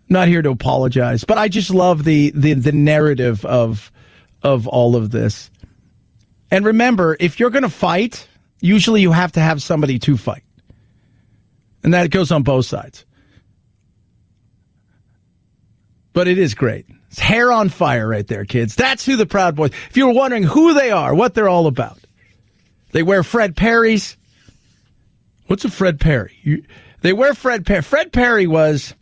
Not here to apologize, but I just love the narrative of all of this. And remember, if you're going to fight, usually you have to have somebody to fight. And that goes on both sides. But it is great. It's hair on fire right there, kids. That's who the Proud Boys. If you were wondering who they are, what they're all about. They wear Fred Perry's. What's a Fred Perry? They wear Fred Perry. Fred Perry was,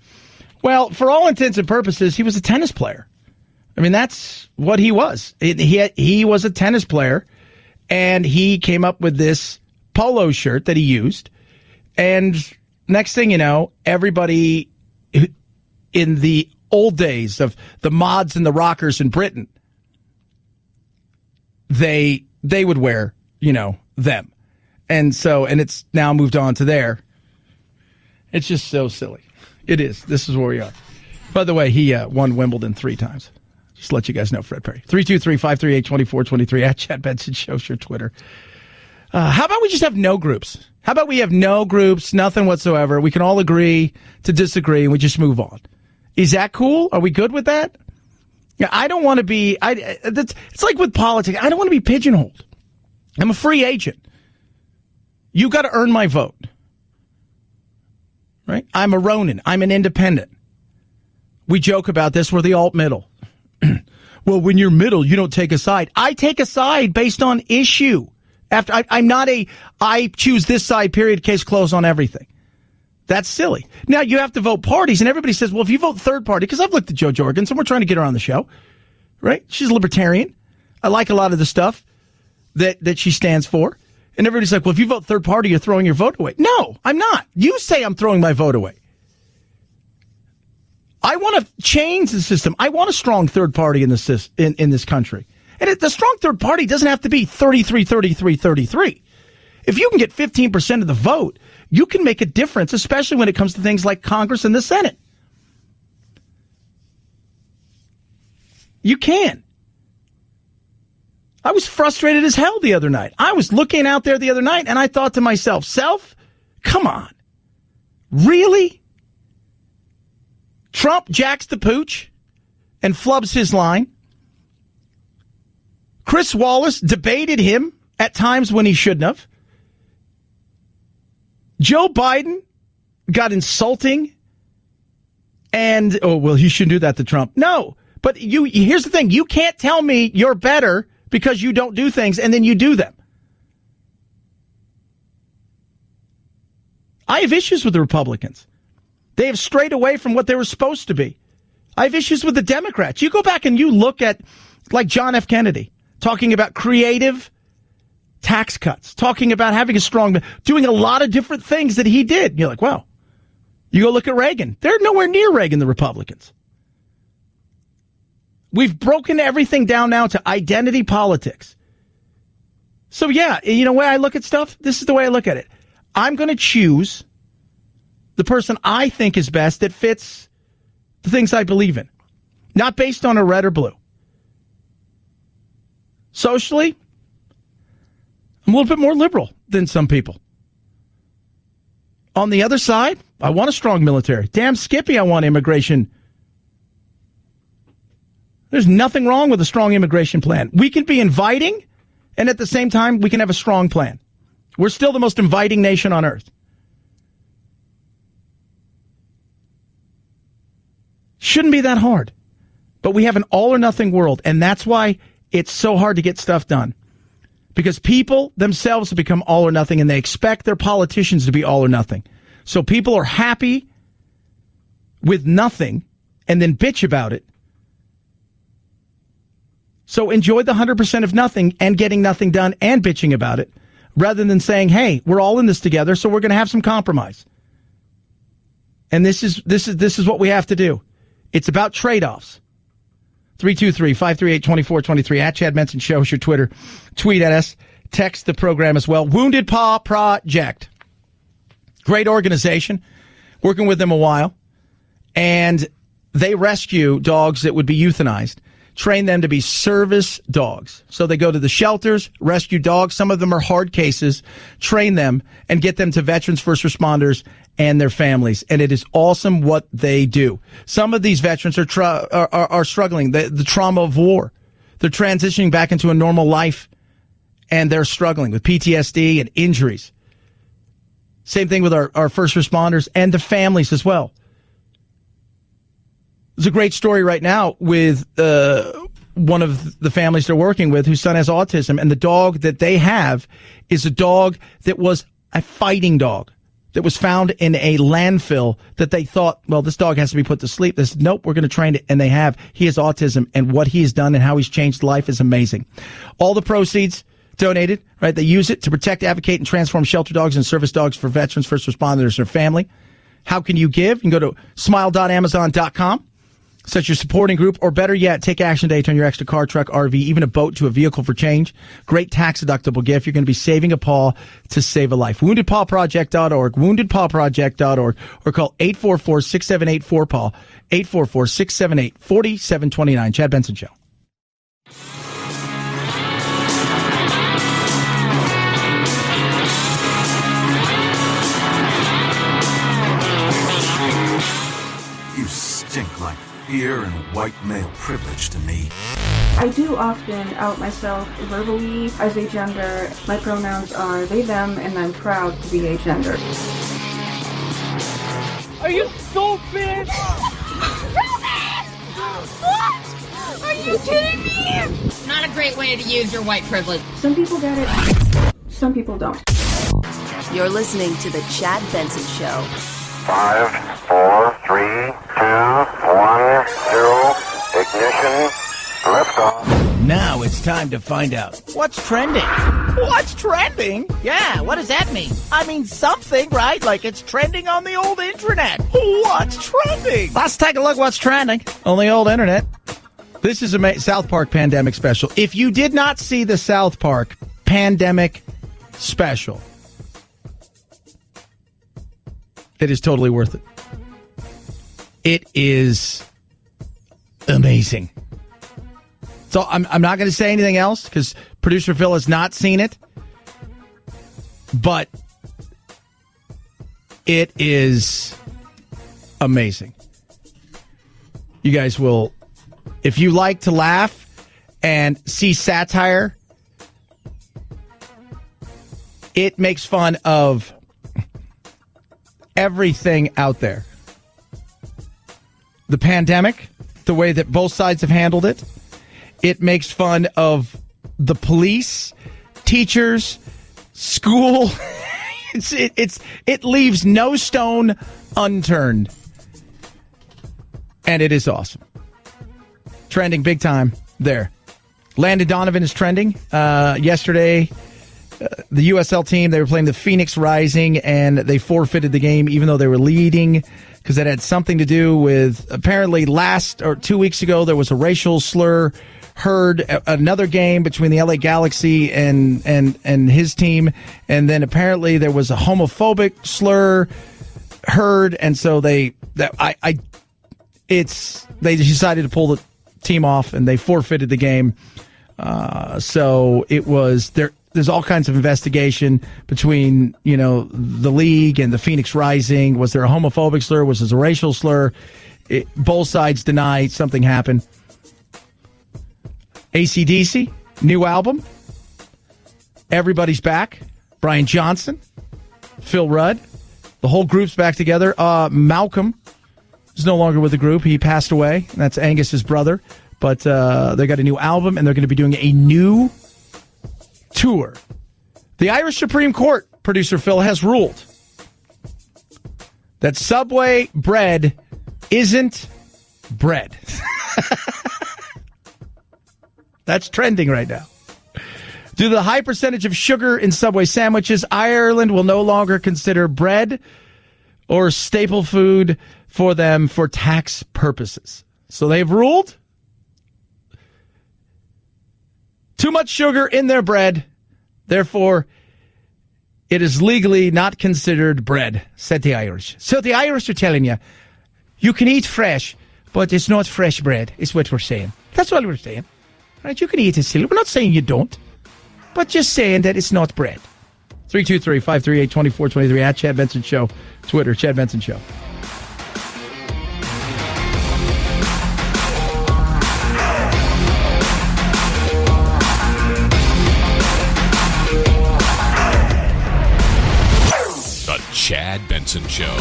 well, for all intents and purposes, he was a tennis player. I mean, that's what he was. He was a tennis player, And he came up with this polo shirt that he used. And next thing you know, everybody in the old days of the mods and the rockers in Britain, they would wear, them. And it's now moved on to there. It's just so silly. It is. This is where we are. By the way, he won Wimbledon 3 times. Just to let you guys know, Fred Perry. 323-538-2423 at Chad Benson Show, your Twitter. How about we just have no groups? How about we have no groups, nothing whatsoever? We can all agree to disagree, and we just move on. Is that cool? Are we good with that? Yeah, I don't want to be. It's like with politics. I don't want to be pigeonholed. I'm a free agent. You got to earn my vote. Right? I'm a Ronin. I'm an independent. We joke about this. We're the alt-middle. Well, when you're middle, you don't take a side. I take a side based on issue. I'm not I choose this side, period, case closed on everything. That's silly. Now, you have to vote parties, and everybody says, well, if you vote third party, because I've looked at Jo Jorgensen, we're trying to get her on the show, right? She's a libertarian. I like a lot of the stuff that she stands for. And everybody's like, well, if you vote third party, you're throwing your vote away. No, I'm not. You say I'm throwing my vote away. I want to change the system. I want a strong third party in this country. And the strong third party doesn't have to be 33, 33, 33. If you can get 15% of the vote, you can make a difference, especially when it comes to things like Congress and the Senate. You can. I was frustrated as hell the other night. I was looking out there the other night, and I thought to myself, come on. Really? Trump jacks the pooch and flubs his line. Chris Wallace debated him at times when he shouldn't have. Joe Biden got insulting and, he shouldn't do that to Trump. No, but here's the thing. You can't tell me you're better because you don't do things and then you do them. I have issues with the Republicans. They have strayed away from what they were supposed to be. I have issues with the Democrats. You go back and you look at, like John F. Kennedy, talking about creative tax cuts, talking about having a strong, doing a lot of different things that he did. You're like, wow. You go look at Reagan. They're nowhere near Reagan, the Republicans. We've broken everything down now to identity politics. So, yeah, the way I look at stuff, this is the way I look at it. I'm going to choose the person I think is best that fits the things I believe in, not based on a red or blue. Socially, I'm a little bit more liberal than some people. On the other side, I want a strong military. Damn Skippy, I want immigration. There's nothing wrong with a strong immigration plan. We can be inviting, and at the same time, we can have a strong plan. We're still the most inviting nation on earth. Shouldn't be that hard. But we have an all or nothing world, and that's why it's so hard to get stuff done. Because people themselves have become all or nothing, and they expect their politicians to be all or nothing. So people are happy with nothing and then bitch about it. So enjoy the 100% of nothing and getting nothing done and bitching about it, rather than saying, hey, we're all in this together, so we're going to have some compromise. And this is what we have to do. It's about trade-offs. 323-538-2423 at Chad Benson Show is your Twitter. Tweet at us. Text the program as well. Wounded Paw Project. Great organization. Working with them a while. And they rescue dogs that would be euthanized. Train them to be service dogs. So they go to the shelters, rescue dogs. Some of them are hard cases. Train them and get them to veterans, first responders, and their families. And it is awesome what they do. Some of these veterans are struggling. The trauma of war. They're transitioning back into a normal life, and they're struggling with PTSD and injuries. Same thing with our first responders and the families as well. There's a great story right now with one of the families they're working with whose son has autism, and the dog that they have is a dog that was a fighting dog that was found in a landfill that they thought, well, this dog has to be put to sleep. They said, nope, we're going to train it, and they have. He has autism, and what he has done and how he's changed life is amazing. All the proceeds donated, right? They use it to protect, advocate, and transform shelter dogs and service dogs for veterans, first responders, and their family. How can you give? You can go to smile.amazon.com. Such your supporting group, or better yet, take action today. Turn your extra car, truck, RV, even a boat to a vehicle for change. Great tax-deductible gift. You're going to be saving a paw to save a life. WoundedPawProject.org, WoundedPawProject.org, or call 844-678-4PAW, 844-678-4729. Chad Benson Show. You stink like fear and white male privilege to me. I do often out myself verbally as a gender. My pronouns are they, them, and I'm proud to be a gender. Are you stupid? What? Are you kidding me? Not a great way to use your white privilege. Some people get it, some people don't. You're listening to The Chad Benson Show. 5, 4, 3, 2, 1, 0, ignition, liftoff. Now it's time to find out what's trending. What's trending? Yeah, what does that mean? I mean something, right? Like it's trending on the old internet. What's trending? Let's take a look what's trending on the old internet. This is a South Park pandemic special. If you did not see the South Park pandemic special, it is totally worth it. It is amazing. So I'm not going to say anything else because producer Phil has not seen it. But it is amazing. You guys will, if you like to laugh and see satire, it makes fun of everything out there. The pandemic, the way that both sides have handled it. It makes fun of the police, teachers, school. It leaves no stone unturned. And it is awesome. Trending big time there. Landon Donovan is trending. Yesterday, the USL team, they were playing the Phoenix Rising, and they forfeited the game even though they were leading because it had something to do with, apparently 2 weeks ago, there was a racial slur heard, another game between the LA Galaxy and his team, and then apparently there was a homophobic slur heard, and so they decided to pull the team off, and they forfeited the game. So it was there. There's all kinds of investigation between, the league and the Phoenix Rising. Was there a homophobic slur? Was it a racial slur? Both sides deny something happened. AC/DC, new album. Everybody's back. Brian Johnson, Phil Rudd. The whole group's back together. Malcolm is no longer with the group. He passed away. That's Angus's brother. But they got a new album, and they're going to be doing a new tour. The Irish Supreme Court, producer Phil, has ruled that Subway bread isn't bread. That's trending right now. Due to the high percentage of sugar in Subway sandwiches, Ireland will no longer consider bread or staple food for them for tax purposes. So they've ruled too much sugar in their bread, therefore it is legally not considered bread, said the Irish. So the Irish are telling you, you can eat fresh, but it's not fresh bread, is what we're saying. That's all we're saying. Right? You can eat it still. We're not saying you don't, but just saying that it's not bread. 323-538-2423 at Chad Benson Show. Twitter, Chad Benson Show. The Chad Benson Show.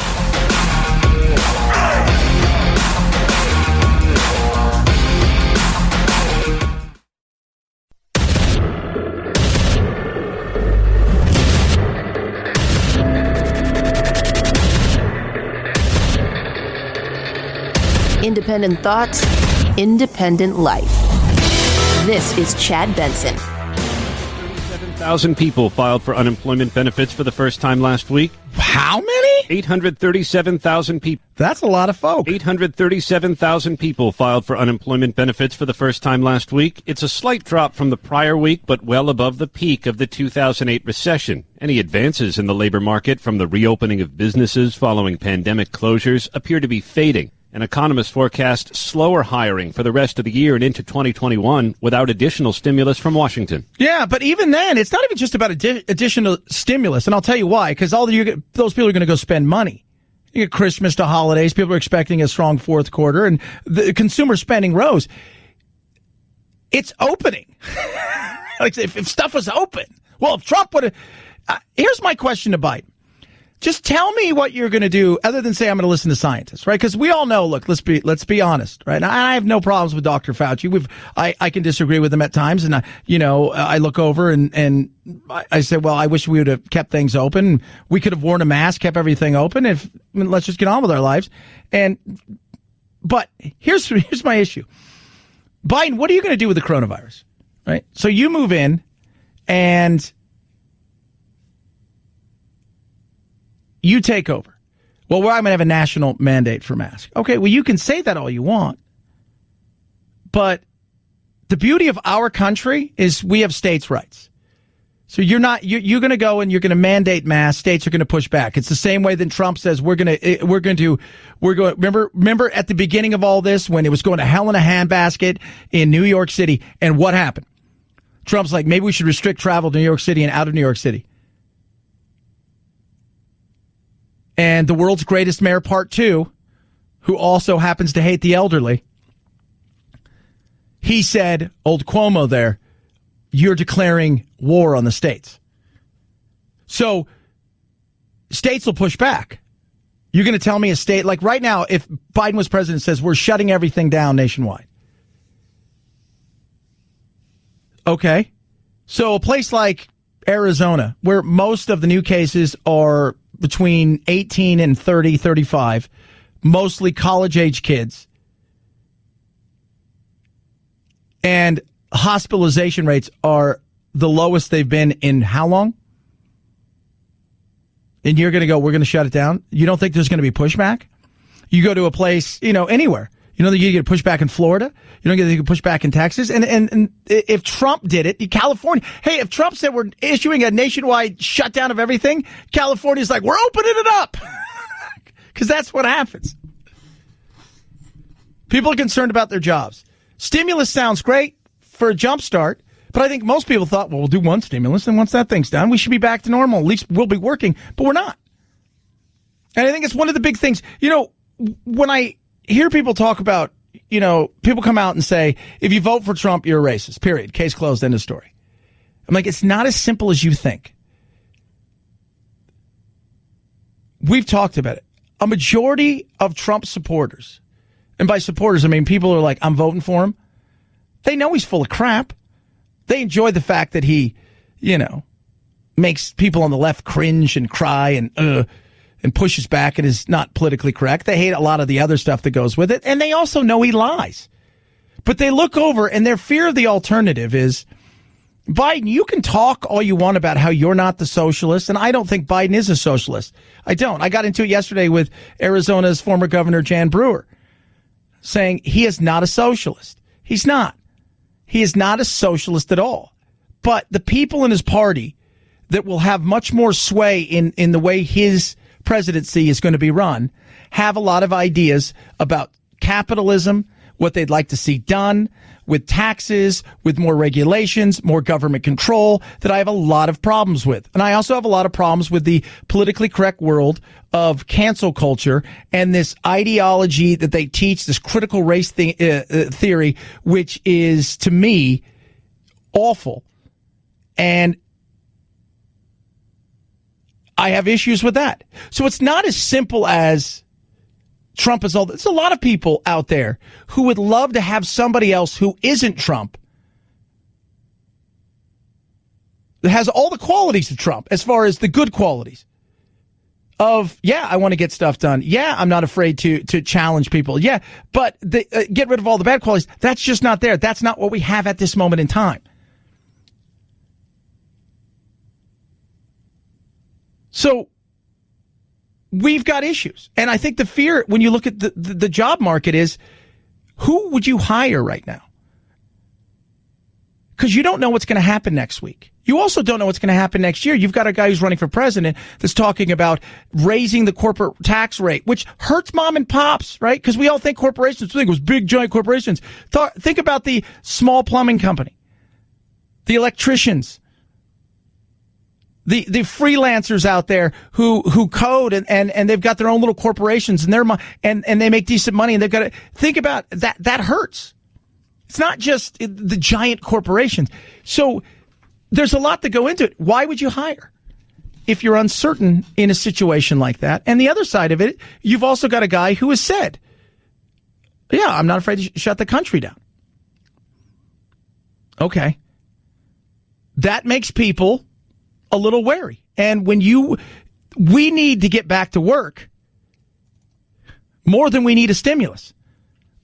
Independent thoughts, independent life. This is Chad Benson. 837,000 people filed for unemployment benefits for the first time last week. How many? 837,000 people. That's a lot of folks. 837,000 people filed for unemployment benefits for the first time last week. It's a slight drop from the prior week, but well above the peak of the 2008 recession. Any advances in the labor market from the reopening of businesses following pandemic closures appear to be fading. And economists forecast slower hiring for the rest of the year and into 2021 without additional stimulus from Washington. Yeah, but even then, it's not even just about additional stimulus. And I'll tell you why, because those people are going to go spend money. You get Christmas to holidays. People are expecting a strong fourth quarter, and the consumer spending rose. It's opening. Like if stuff was open. Well, if Trump would have... here's my question to Biden. Just tell me what you're going to do other than say I'm going to listen to scientists, right? Because we all know, look, let's be honest, right? Now, I have no problems with Dr. Fauci. I can disagree with him at times. And I look over and I say, well, I wish we would have kept things open. We could have worn a mask, kept everything open. Let's just get on with our lives. But here's my issue. Biden, what are you going to do with the coronavirus? Right? So you move in and you take over. Well, I'm going to have a national mandate for masks. Okay, well, you can say that all you want. But the beauty of our country is we have states' rights. So you're going to go and you're going to mandate masks. States are going to push back. It's the same way that Trump says remember at the beginning of all this when it was going to hell in a handbasket in New York City, and what happened? Trump's like, maybe we should restrict travel to New York City and out of New York City. And the world's greatest mayor, part 2, who also happens to hate the elderly, he said, old Cuomo there, you're declaring war on the states. So states will push back. You're going to tell me a state, like right now, if Biden was president, says we're shutting everything down nationwide. Okay. So a place like Arizona, where most of the new cases are between 18 and 30, 35, mostly college-age kids. And hospitalization rates are the lowest they've been in how long? And you're going to go, we're going to shut it down? You don't think there's going to be pushback? You go to a place, anywhere. You know that you get pushback in Florida. You don't get pushback in Texas. And if Trump did it, California. Hey, if Trump said we're issuing a nationwide shutdown of everything, California's like, we're opening it up. Because that's what happens. People are concerned about their jobs. Stimulus sounds great for a jump start, but I think most people thought, well, we'll do one stimulus, and once that thing's done, we should be back to normal. At least we'll be working, but we're not. And I think it's one of the big things. When I hear people talk about, people come out and say, if you vote for Trump, you're a racist, period. Case closed, end of story. I'm like, it's not as simple as you think. We've talked about it. A majority of Trump supporters, and by supporters, I mean people are like, I'm voting for him. They know he's full of crap. They enjoy the fact that he, makes people on the left cringe and cry and pushes back and is not politically correct. They hate a lot of the other stuff that goes with it. And they also know he lies. But they look over and their fear of the alternative is, Biden, you can talk all you want about how you're not the socialist. And I don't think Biden is a socialist. I don't. I got into it yesterday with Arizona's former governor, Jan Brewer, saying he is not a socialist. He's not. He is not a socialist at all. But the people in his party that will have much more sway in the way his presidency is going to be run have a lot of ideas about capitalism, what they'd like to see done with taxes, with more regulations, more government control, that I have a lot of problems with. And I also have a lot of problems with the politically correct world of cancel culture and this ideology that they teach, this critical race theory, which is, to me, awful. And I have issues with that. So it's not as simple as Trump is all. There's a lot of people out there who would love to have somebody else who isn't Trump that has all the qualities of Trump as far as the good qualities of, yeah, I want to get stuff done. Yeah, I'm not afraid to challenge people. Yeah, but get rid of all the bad qualities. That's just not there. That's not what we have at this moment in time. So we've got issues. And I think the fear when you look at the job market is, who would you hire right now? Because you don't know what's going to happen next week. You also don't know what's going to happen next year. You've got a guy who's running for president that's talking about raising the corporate tax rate, which hurts mom and pops, right? Because we all think corporations, we think it was big, giant corporations. Think about the small plumbing company, the electricians, the freelancers out there who code and they've got their own little corporations and they make decent money and they've got to think about that. That hurts. It's not just the giant corporations. So there's a lot to go into it. Why would you hire if you're uncertain in a situation like that? And the other side of it, you've also got a guy who has said, yeah, I'm not afraid to shut the country down. Okay. That makes people a little wary. And we need to get back to work more than we need a stimulus.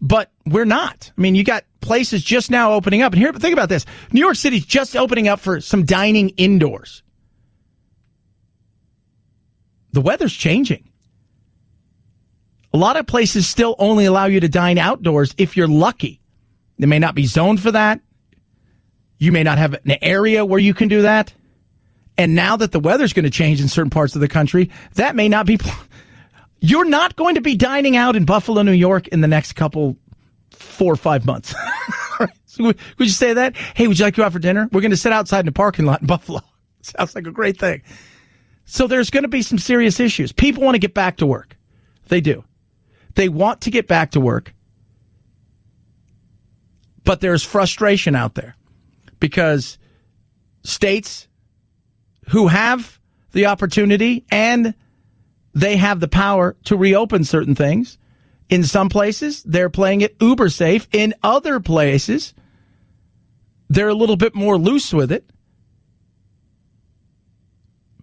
But we're not. I mean, you got places just now opening up. And here, think about this. New York City's just opening up for some dining indoors. The weather's changing. A lot of places still only allow you to dine outdoors if you're lucky. They may not be zoned for that. You may not have an area where you can do that. And now that the weather's going to change in certain parts of the country, that may not be... You're not going to be dining out in Buffalo, New York in the next 4 or 5 months. So would you say that? Hey, would you like to go out for dinner? We're going to sit outside in the parking lot in Buffalo. Sounds like a great thing. So there's going to be some serious issues. People want to get back to work. They do. They want to get back to work. But there's frustration out there because states who have the opportunity and they have the power to reopen certain things. In some places, they're playing it uber safe. In other places, they're a little bit more loose with it.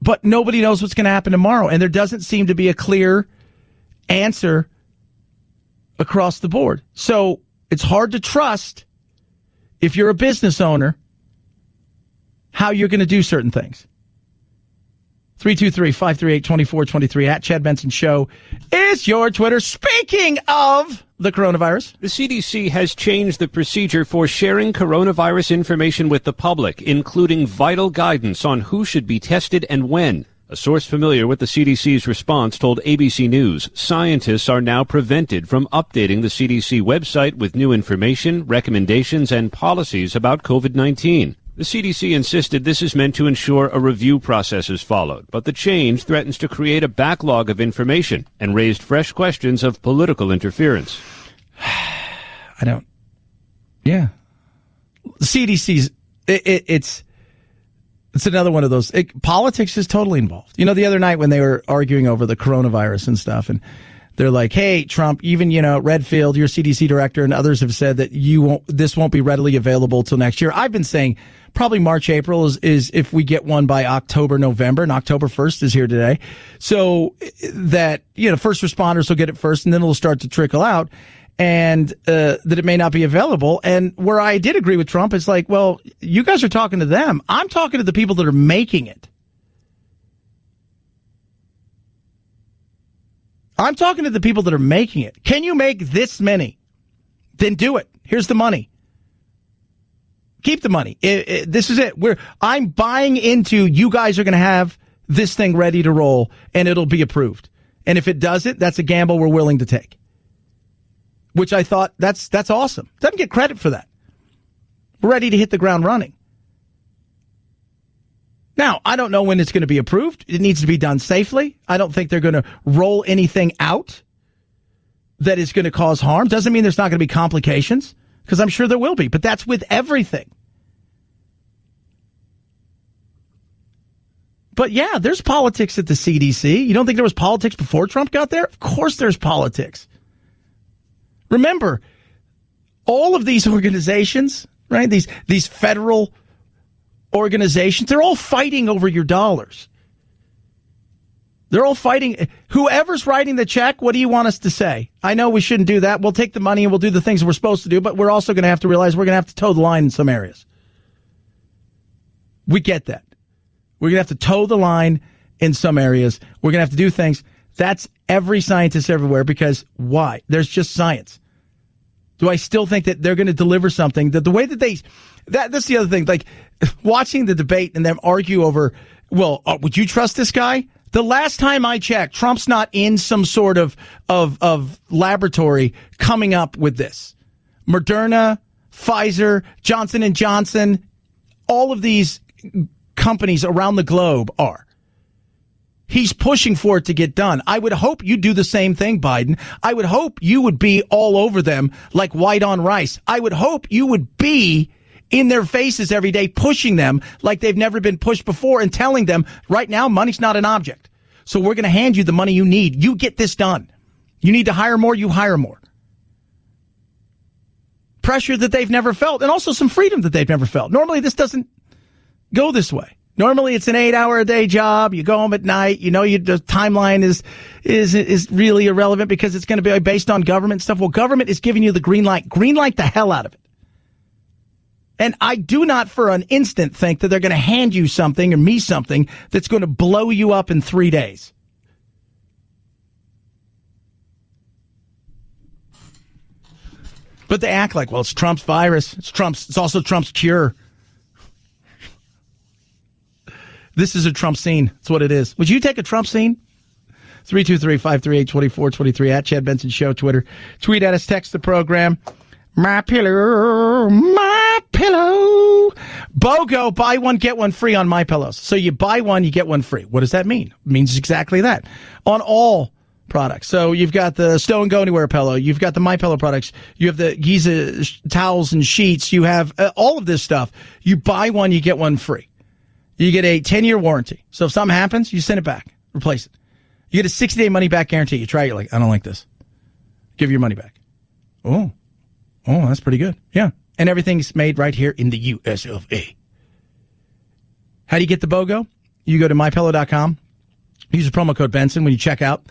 But nobody knows what's going to happen tomorrow. And there doesn't seem to be a clear answer across the board. So it's hard to trust, if you're a business owner, how you're going to do certain things. 323-538-2423 at Chad Benson Show is your Twitter. Speaking of the coronavirus, the CDC has changed the procedure for sharing coronavirus information with the public, including vital guidance on who should be tested and when. A source familiar with the CDC's response told ABC News scientists are now prevented from updating the CDC website with new information, recommendations, and policies about COVID-19. The CDC insisted this is meant to ensure a review process is followed, but the change threatens to create a backlog of information and raised fresh questions of political interference. The CDC's, it's another one of those. Politics is totally involved. You know, the other night when they were arguing over the coronavirus and stuff, and they're like, hey, Trump, even, Redfield, your CDC director, and others have said that this won't be readily available till next year. I've been saying probably March, April is if we get one by October, November, and October 1st is here today. So that, first responders will get it first, and then it'll start to trickle out, and that it may not be available. And where I did agree with Trump is like, well, you guys are talking to them. I'm talking to the people that are making it. I'm talking to the people that are making it. Can you make this many? Then do it. Here's the money. Keep the money. This is it. I'm buying into you guys are going to have this thing ready to roll and it'll be approved. And if it doesn't, that's a gamble we're willing to take. Which I thought that's awesome. Doesn't get credit for that. We're ready to hit the ground running. Now, I don't know when it's going to be approved. It needs to be done safely. I don't think they're going to roll anything out that is going to cause harm. Doesn't mean there's not going to be complications, because I'm sure there will be. But that's with everything. But yeah, there's politics at the CDC. You don't think there was politics before Trump got there? Of course there's politics. Remember, all of these organizations, right? These federal organizations, they're all fighting over your dollars. They're all fighting. Whoever's writing the check, what do you want us to say? I know we shouldn't do that. We'll take the money and we'll do the things we're supposed to do, but we're also going to have to realize we're going to have to toe the line in some areas. We get that. We're going to have to toe the line in some areas. We're going to have to do things. That's every scientist everywhere, because why? There's just science. Do I still think that they're going to deliver something that the way that that's the other thing, like watching the debate and them argue over, well, would you trust this guy? The last time I checked, Trump's not in some sort of laboratory coming up with this. Moderna, Pfizer, Johnson & Johnson, all of these companies around the globe are. He's pushing for it to get done. I would hope you do the same thing, Biden. I would hope you would be all over them like white on rice. I would hope you would be in their faces every day, pushing them like they've never been pushed before and telling them right now money's not an object. So we're going to hand you the money you need. You get this done. You need to hire more, you hire more. Pressure that they've never felt, and also some freedom that they've never felt. Normally this doesn't go this way. Normally it's an 8-hour-a-day job. You go home at night. You know, the timeline is really irrelevant because it's going to be based on government stuff. Well, government is giving you the green light. Green light the hell out of it. And I do not for an instant think that they're going to hand you something or me something that's going to blow you up in 3 days. But they act like, well, it's Trump's virus. It's also Trump's cure. This is a Trump scene. That's what it is. Would you take a Trump scene? 323-538-2423 at Chad Benson Show, Twitter. Tweet at us, text the program. My pillow, my pillow. BOGO, buy one, get one free on My Pillows. So you buy one, you get one free. What does that mean? It means exactly that. On all products. So you've got the Stow and Go Anywhere pillow. You've got the My Pillow products. You have the Giza towels and sheets. You have all of this stuff. You buy one, you get one free. You get a 10-year warranty. So if something happens, you send it back. Replace it. You get a 60-day money-back guarantee. You try it, you're like, I don't like this. Give your money back. Oh, that's pretty good. Yeah. And everything's made right here in the U.S. of A. How do you get the BOGO? You go to MyPillow.com. Use the promo code Benson when you check out.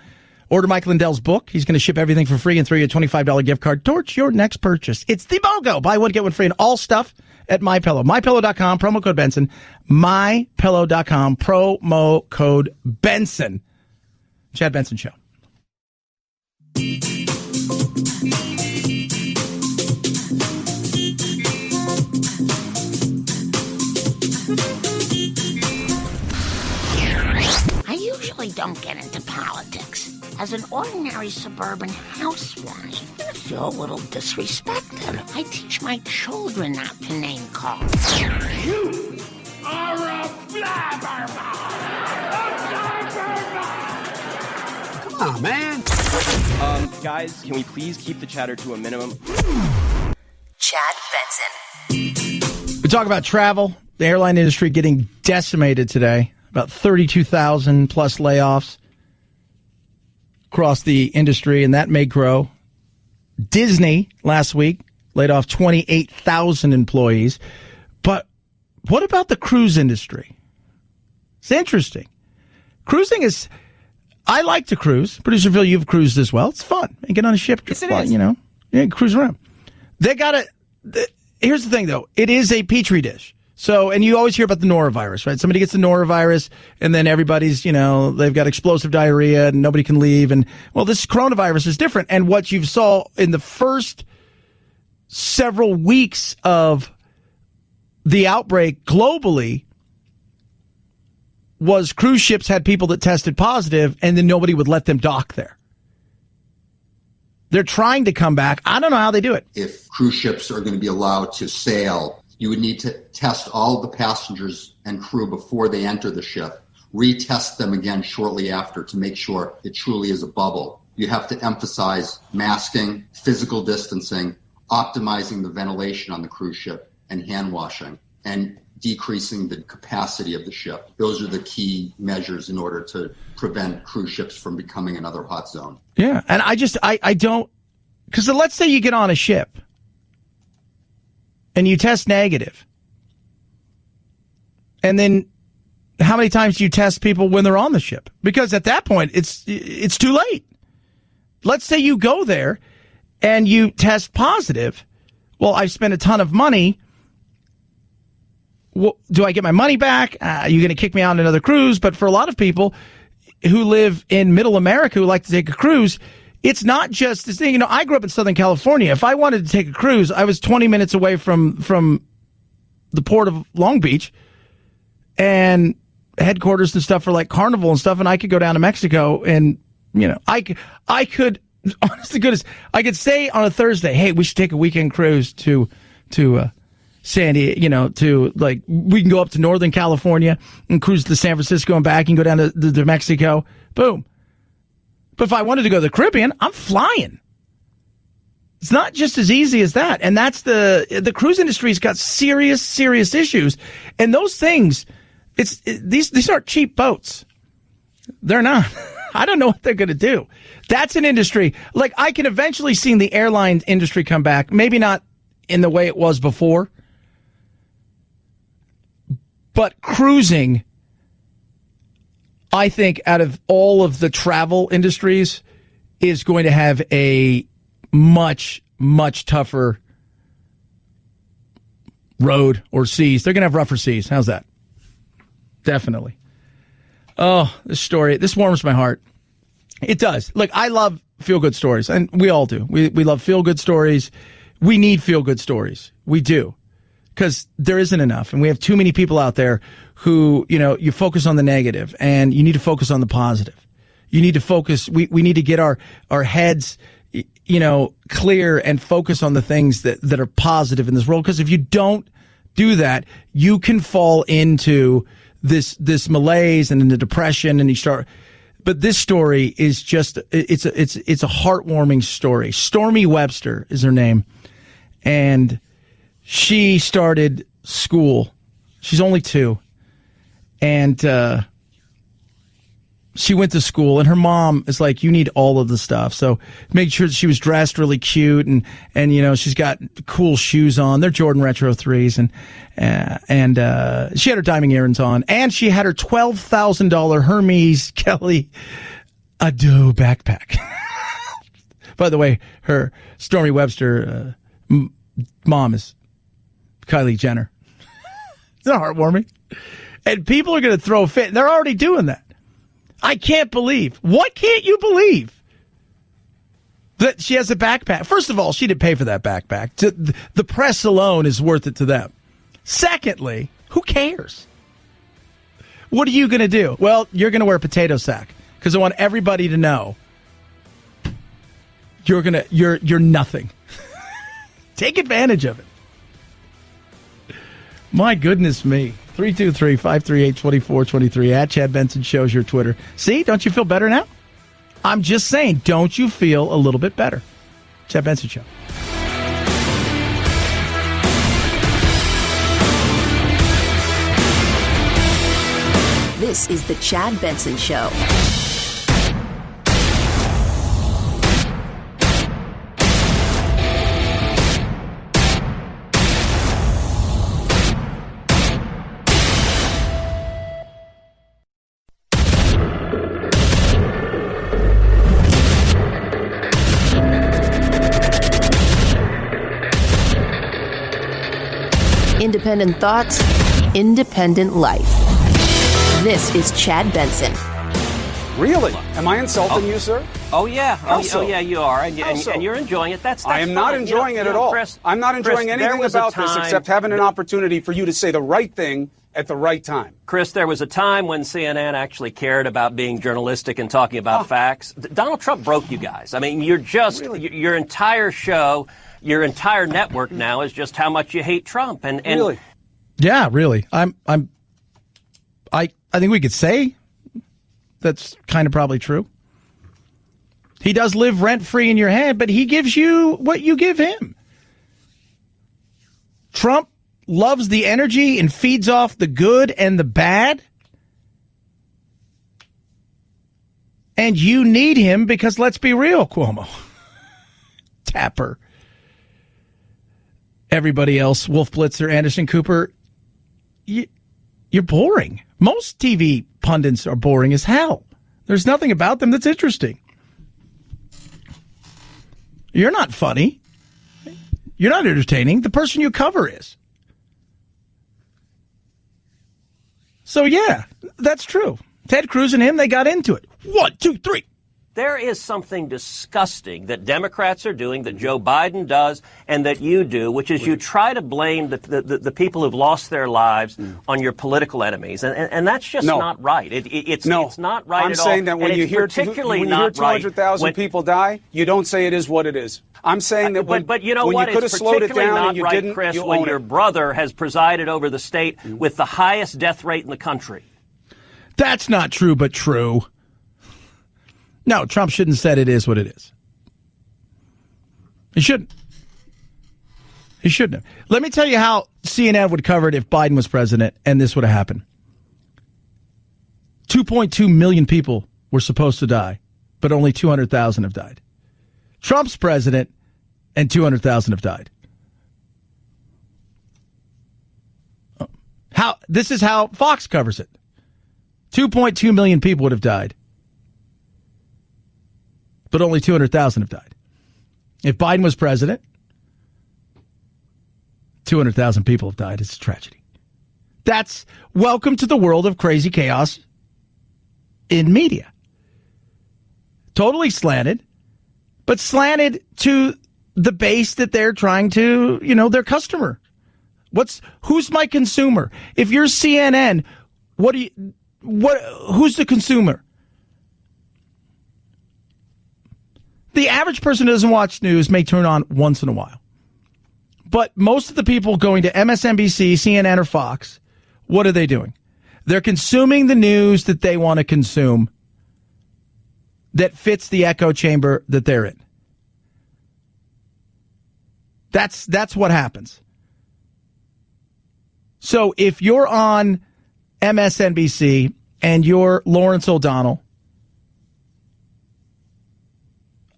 Order Mike Lindell's book. He's going to ship everything for free and throw you a $25 gift card towards your next purchase. It's the BOGO. Buy one, get one free, and all stuff at MyPillow. MyPillow.com, promo code Benson. MyPillow.com, promo code Benson. Chad Benson Show. I usually don't get into politics. As an ordinary suburban housewife, I feel a little disrespected. I teach my children not to name call. You are a blabbermouth! Come on, man. Guys, can we please keep the chatter to a minimum? Chad Benson. We talk about travel, the airline industry getting decimated today. About 32,000 plus layoffs across the industry, and that may grow. Disney last week laid off 28,000 employees. But what about the cruise industry? It's interesting. Cruising is, I like to cruise. Producer Phil, you've cruised as well. It's fun. You get on a ship, yes, it is. You know, you cruise around. They got here's the thing, though. It is a petri dish. So, and you always hear about the norovirus, right? Somebody gets the norovirus, and then everybody's, they've got explosive diarrhea, and nobody can leave. And, well, this coronavirus is different. And what you saw in the first several weeks of the outbreak globally was cruise ships had people that tested positive, and then nobody would let them dock there. They're trying to come back. I don't know how they do it. If cruise ships are going to be allowed to sail, you would need to test all of the passengers and crew before they enter the ship, retest them again shortly after to make sure it truly is a bubble. You have to emphasize masking, physical distancing, optimizing the ventilation on the cruise ship, and hand washing, and decreasing the capacity of the ship. Those are the key measures in order to prevent cruise ships from becoming another hot zone. Yeah, and I don't, because let's say you get on a ship and you test negative, and then how many times do you test people when they're on the ship? Because at that point, it's too late. Let's say you go there and you test positive. Well, I've spent a ton of money well, do I get my money back? Are you going to kick me out on another cruise? But for a lot of people who live in middle America who like to take a cruise, it's not just this thing. I grew up in Southern California. If I wanted to take a cruise, I was 20 minutes away from the port of Long Beach and headquarters and stuff for like Carnival and stuff. And I could go down to Mexico and, I could, honest to goodness, I could say on a Thursday, hey, we should take a weekend cruise to San Diego, we can go up to Northern California and cruise to San Francisco and back and go down to Mexico. Boom. But if I wanted to go to the Caribbean, I'm flying. It's not just as easy as that. And that's the cruise industry's got serious, serious issues. And those things, these aren't cheap boats. They're not. I don't know what they're going to do. That's an industry. Like, I can eventually see the airline industry come back. Maybe not in the way it was before. But cruising, I think, out of all of the travel industries, is going to have a much, much tougher road or seas. They're going to have rougher seas. How's that? Definitely. Oh, this warms my heart. It does. Look, I love feel-good stories, and we all do. We love feel-good stories. We need feel-good stories. We do. Because there isn't enough, and we have too many people out there who, you focus on the negative, and you need to focus on the positive. You need to focus. We need to get our heads, clear and focus on the things that are positive in this world. Because if you don't do that, you can fall into this malaise and into depression, and you start. But this story is just it's a heartwarming story. Stormy Webster is her name, and she started school. She's only 2. And she went to school, and her mom is like, you need all of the stuff. So made sure that she was dressed really cute, and she's got cool shoes on. They're Jordan Retro 3s, and she had her diamond earrings on, and she had her $12,000 Hermes Kelly Ado backpack. By the way, her Stormy Webster mom is Kylie Jenner. Isn't that heartwarming? And people are going to throw a fit. They're already doing that. I can't believe. What can't you believe? That she has a backpack. First of all, she didn't pay for that backpack. The press alone is worth it to them. Secondly, who cares? What are you going to do? Well, you're going to wear a potato sack because I want everybody to know you're nothing. Take advantage of it. My goodness me. 323-538-2423 at Chad Benson Show's your Twitter. See, don't you feel better now? I'm just saying, don't you feel a little bit better? Chad Benson Show. This is the Chad Benson Show. Independent thoughts, independent life. This is Chad Benson. Really? Am I insulting you, sir? Oh, yeah. So? Oh, yeah, you are. And you're enjoying it. That's I am not fine. enjoying it at all. Chris, I'm not enjoying anything about this except having an opportunity for you to say the right thing at the right time. Chris, there was a time when CNN actually cared about being journalistic and talking about facts. Donald Trump broke you guys. I mean, you're just, your entire show, your entire network now is just how much you hate Trump. And really? Yeah, really. I think we could say that's kind of probably true. He does live rent-free in your head, but he gives you what you give him. Trump loves the energy and feeds off the good and the bad. And you need him because, let's be real, Cuomo, Tapper, everybody else, Wolf Blitzer, Anderson Cooper, you're boring. Most TV pundits are boring as hell. There's nothing about them that's interesting. You're not funny. You're not entertaining. The person you cover is. So, yeah, that's true. Ted Cruz and him, they got into it. 1, 2, 3. There is something disgusting that Democrats are doing, that Joe Biden does, and that you do, which is you try to blame the people who've lost their lives on your political enemies. And that's just not right. It's not right I'm at all. saying that when you hear particularly not right 200,000 people die, you don't say it is what it is. I'm saying that but you know what? You could have it's slowed it particularly down not and you right, didn't, Chris, you when own your it. brother has presided over the state with the highest death rate in the country. That's not true, but true. No, Trump shouldn't have said it is what it is. He shouldn't. He shouldn't have. Let me tell you how CNN would cover it if Biden was president and this would have happened. 2.2 million people were supposed to die, but only 200,000 have died. Trump's president and 200,000 have died. This is how Fox covers it. 2.2 million people would have died, but only 200,000 have died. If Biden was president, 200,000 people have died. It's a tragedy. That's welcome to the world of crazy chaos in media. Totally slanted, but slanted to the base that they're trying to, their customer. Who's my consumer? If you're CNN, who's the consumer? The average person who doesn't watch news may turn on once in a while. But most of the people going to MSNBC, CNN, or Fox, what are they doing? They're consuming the news that they want to consume that fits the echo chamber that they're in. That's what happens. So if you're on MSNBC and you're Lawrence O'Donnell,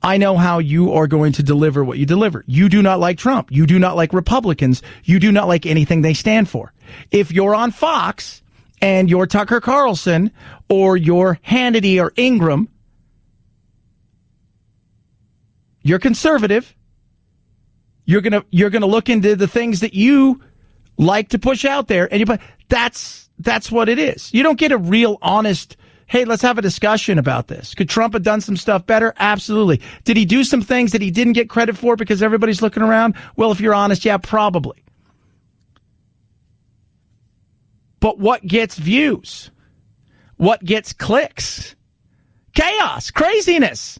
I know how you are going to deliver what you deliver. You do not like Trump. You do not like Republicans. You do not like anything they stand for. If you're on Fox and you're Tucker Carlson or you're Hannity or Ingram, you're conservative. You're gonna look into the things that you like to push out there, and that's what it is. You don't get a real honest, hey, let's have a discussion about this. Could Trump have done some stuff better? Absolutely. Did he do some things that he didn't get credit for because everybody's looking around? Well, if you're honest, yeah, probably. But what gets views? What gets clicks? Chaos, craziness.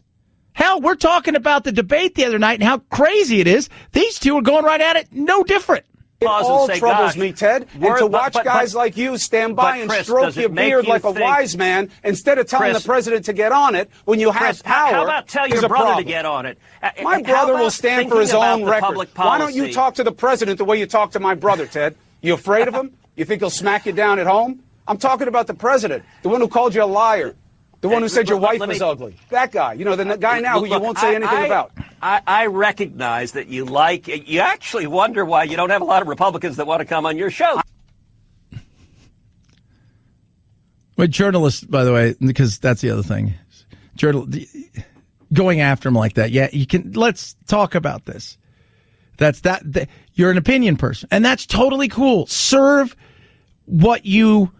Hell, we're talking about the debate the other night and how crazy it is. These two are going right at it, no different. It all troubles me, Ted, and to watch guys like you stand by and stroke your beard like a wise man instead of telling the president to get on it when you have power. How about tell your brother to get on it? My brother will stand for his own record. Why don't you talk to the president the way you talk to my brother, Ted? You afraid of him? You think he'll smack you down at home? I'm talking about the president, the one who called you a liar. The one who said your wife was ugly. That guy. The guy now who you won't say anything about. I recognize that you actually wonder why you don't have a lot of Republicans that want to come on your show. But journalists, by the way, because that's the other thing. Going after them like that. Yeah, you can. Let's talk about this. You're an opinion person, and that's totally cool. Serve what you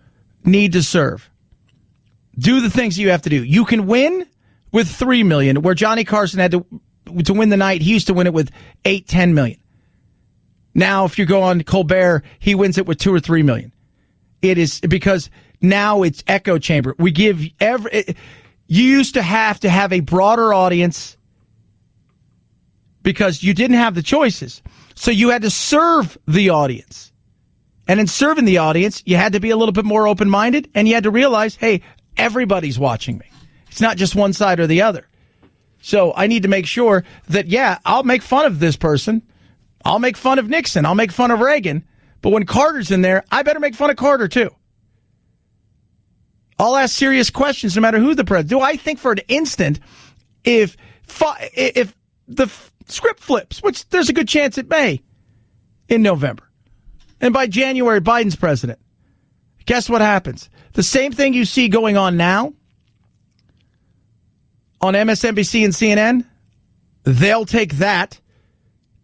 need to serve. Do the things you have to do. You can win with 3 million, where Johnny Carson had to win the night. He used to win it with 8, 10 million. Now, if you go on Colbert, he wins it with 2 or 3 million. It is because now it's echo chamber. We give you used to have a broader audience because you didn't have the choices. So you had to serve the audience. And in serving the audience, you had to be a little bit more open-minded, and you had to realize, hey, everybody's watching me. It's not just one side or the other. So I need to make sure that, yeah, I'll make fun of this person. I'll make fun of Nixon. I'll make fun of Reagan. But when Carter's in there, I better make fun of Carter, too. I'll ask serious questions no matter who the president. Do I think for an instant, if the script flips, which there's a good chance it may in November, and by January, Biden's president, guess what happens? The same thing you see going on now on MSNBC and CNN, they'll take that,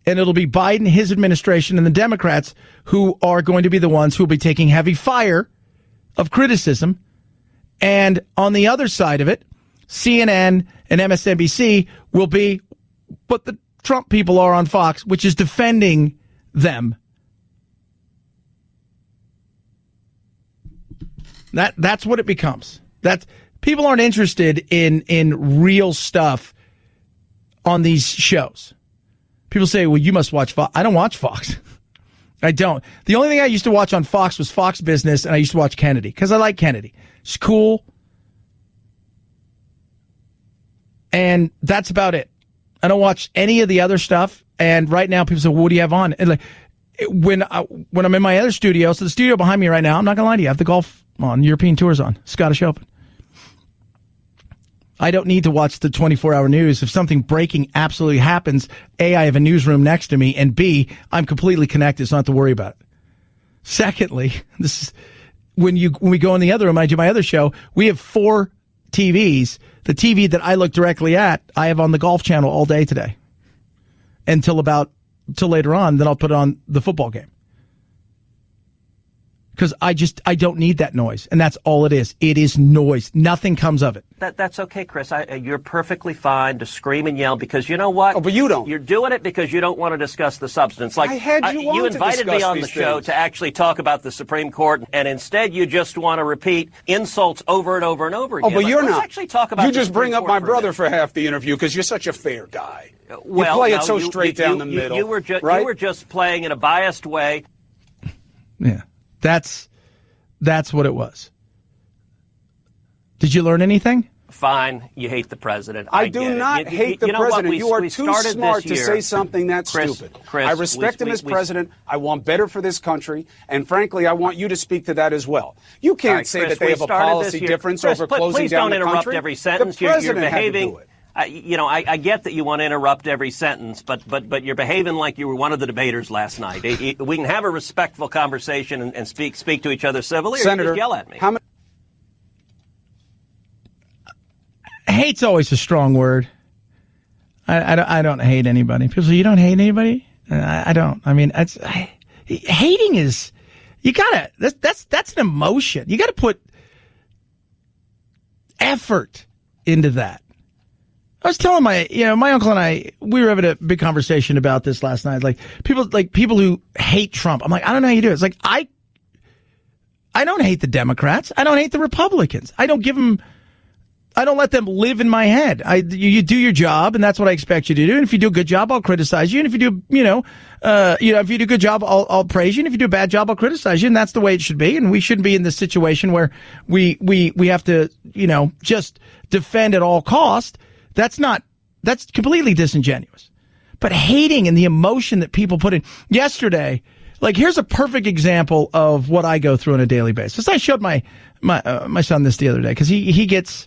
and it'll be Biden, his administration, and the Democrats who are going to be the ones who will be taking heavy fire of criticism. And on the other side of it, CNN and MSNBC will be what the Trump people are on Fox, which is defending them. That's what it becomes. People aren't interested in real stuff on these shows. People say, well, you must watch Fox. I don't watch Fox. I don't. The only thing I used to watch on Fox was Fox Business, and I used to watch Kennedy because I like Kennedy. It's cool. And that's about it. I don't watch any of the other stuff. And right now, people say, well, what do you have on? And like, when I'm in my other studio, so the studio behind me right now, I'm not going to lie to you, I have the golf on, European Tours on, Scottish Open. I don't need to watch the 24-hour news. If something breaking absolutely happens, A, I have a newsroom next to me, and B, I'm completely connected, so I don't have to worry about it. Secondly, this is when we go in the other room, I do my other show, we have 4 TVs. The TV that I look directly at, I have on the Golf Channel all day today. Till later on, then I'll put on the football game. Because I don't need that noise. And that's all it is. It is noise. Nothing comes of it. That's okay, Chris. You're perfectly fine to scream and yell because you know what? Oh, but you don't. You're doing it because you don't want to discuss the substance. Like I had you on you invited to me on the these show things. to actually talk about the Supreme Court, and instead you just want to repeat insults over and over and over again. Oh, but you're let's not. Actually talk about you just bring up my brother a for half the interview because you're such a fair guy. Well, you play no, it so straight down the middle. You were right? You were just playing in a biased way. Yeah, that's what it was. Did you learn anything? Fine, you hate the president. I do not hate the president. You are too smart to say something that's Chris, stupid. Chris, I respect him as president. I want better for this country. And frankly, I want you to speak to that as well. You can't say Chris, that they have a policy difference over closing down the country. Please don't interrupt every sentence. The president you're behaving. Had to do it. I get that you want to interrupt every sentence, but you're behaving like you were one of the debaters last night. We can have a respectful conversation and speak to each other civilly, or Senator, you just yell at me. Hate's always a strong word. I don't hate anybody. People say, you don't hate anybody? I don't. I mean, hating is, you gotta, that's an emotion. You gotta put effort into that. I was telling my uncle and I, we were having a big conversation about this last night. Like people who hate Trump. I'm like, I don't know how you do it. It's like, I don't hate the Democrats. I don't hate the Republicans. I don't let them live in my head. You do your job, and that's what I expect you to do. And if you do a good job, I'll criticize you. And if you do, if you do a good job, I'll praise you. And if you do a bad job, I'll criticize you. And that's the way it should be. And we shouldn't be in this situation where we have to, just defend at all cost. That's completely disingenuous. But hating and the emotion that people put in yesterday, like here's a perfect example of what I go through on a daily basis. I showed my son this the other day because he gets,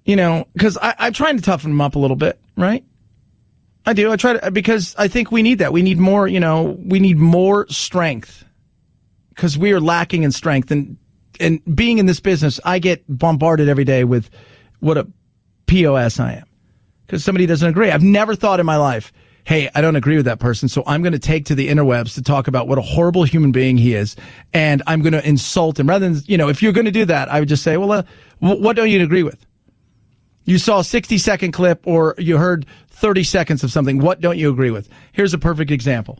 because I'm trying to toughen him up a little bit, right? I do. I try to, because I think we need that. We need more, we need more strength because we are lacking in strength. And being in this business, I get bombarded every day with what a POS I am because somebody doesn't agree. I've never thought in my life, hey, I don't agree with that person, so I'm going to take to the interwebs to talk about what a horrible human being he is, and I'm going to insult him. Rather than, if you're going to do that, I would just say, well, what don't you agree with? You saw a 60-second clip or you heard 30 seconds of something. What don't you agree with? Here's a perfect example.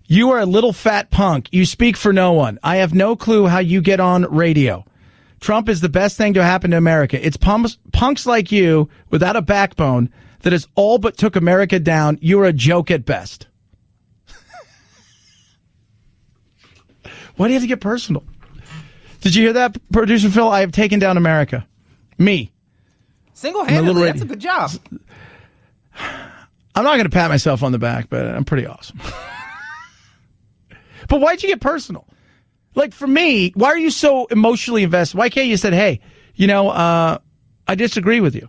You are a little fat punk. You speak for no one. I have no clue how you get on radio. Trump is the best thing to happen to America. It's punks like you without a backbone that has all but took America down. You're a joke at best. Why do you have to get personal? Did you hear that, producer Phil? I have taken down America. Me. Single-handedly, that's a good job. I'm not going to pat myself on the back, but I'm pretty awesome. But why'd you get personal? Like, for me, why are you so emotionally invested? Why can't you say, hey, I disagree with you?